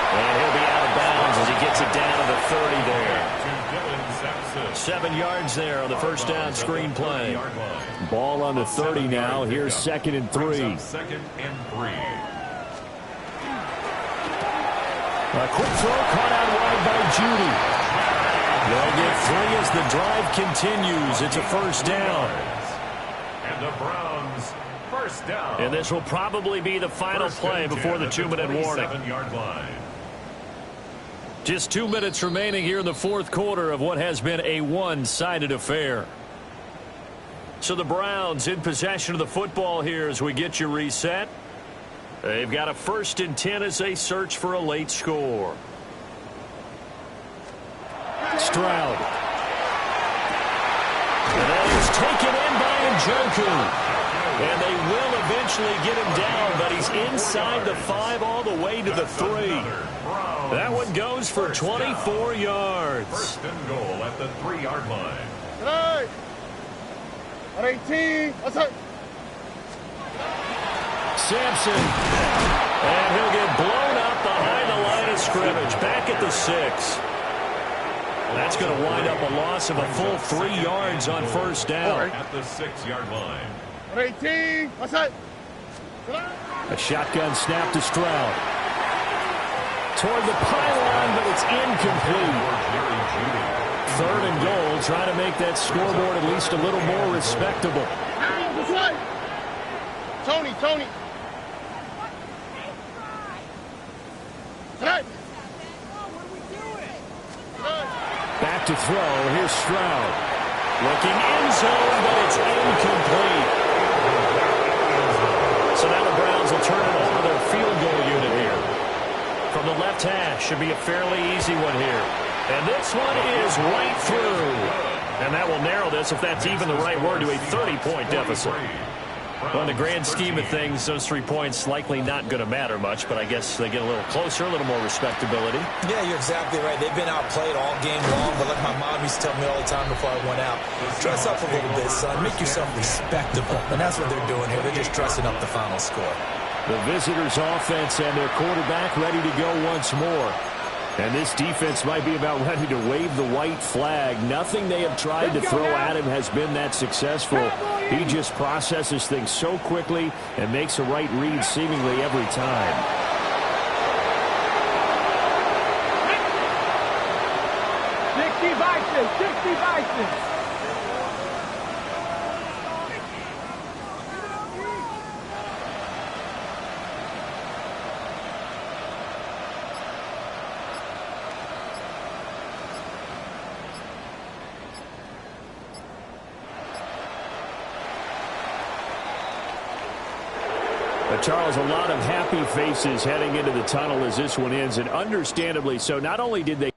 And he'll be out of bounds as he gets it down to the 30 there. 7 yards there on the first down screen play. Ball on the 30 now. Here's 2nd and 3. A quick throw caught out wide by Judy. They'll get 3 as the drive continues. It's a first down. And the Browns first down. And this will probably be the final play before the 2-minute warning. 27-yard line. Just 2 minutes remaining here in the fourth quarter of what has been a one-sided affair. So the Browns in possession of the football here as we get you reset. They've got a 1st and 10 as they search for a late score. Stroud. And that is taken in by Njoku. And they will eventually get him down, but he's inside the 5 all the way to the 3. That one goes for 24 yards. 1st and goal at the 3-yard line. Hey! 18. What's up? Sampson. And he'll get blown up behind the line of scrimmage. Back at the 6. That's going to wind up a loss of a full 3 yards on first down. At the 6-yard line. 18. What's up? A shotgun snap to Stroud. Toward the pylon, but it's incomplete. 3rd and goal, trying to make that scoreboard at least a little more respectable. Tony. Back to throw. Here's Stroud. Looking end zone, but it's incomplete. So now the Browns will turn it over to their field goal unit here. From the left hash, should be a fairly easy one here. And this one is right through. And that will narrow this, if that's even the right word, to a 30-point deficit. Well, in the grand scheme of things, those 3 points likely not going to matter much, but I guess they get a little closer, a little more respectability. Yeah, you're exactly right. They've been outplayed all game long, but like my mom used to tell me all the time before I went out, dress up a little bit, son. Make yourself respectable. And that's what they're doing here. They're just dressing up the final score. The visitors' offense and their quarterback ready to go once more. And this defense might be about ready to wave the white flag. Nothing they have tried to throw at him has been that successful. He just processes things so quickly and makes a right read seemingly every time. 60 Vikings. Charles, a lot of happy faces heading into the tunnel as this one ends, and understandably so. Not only did they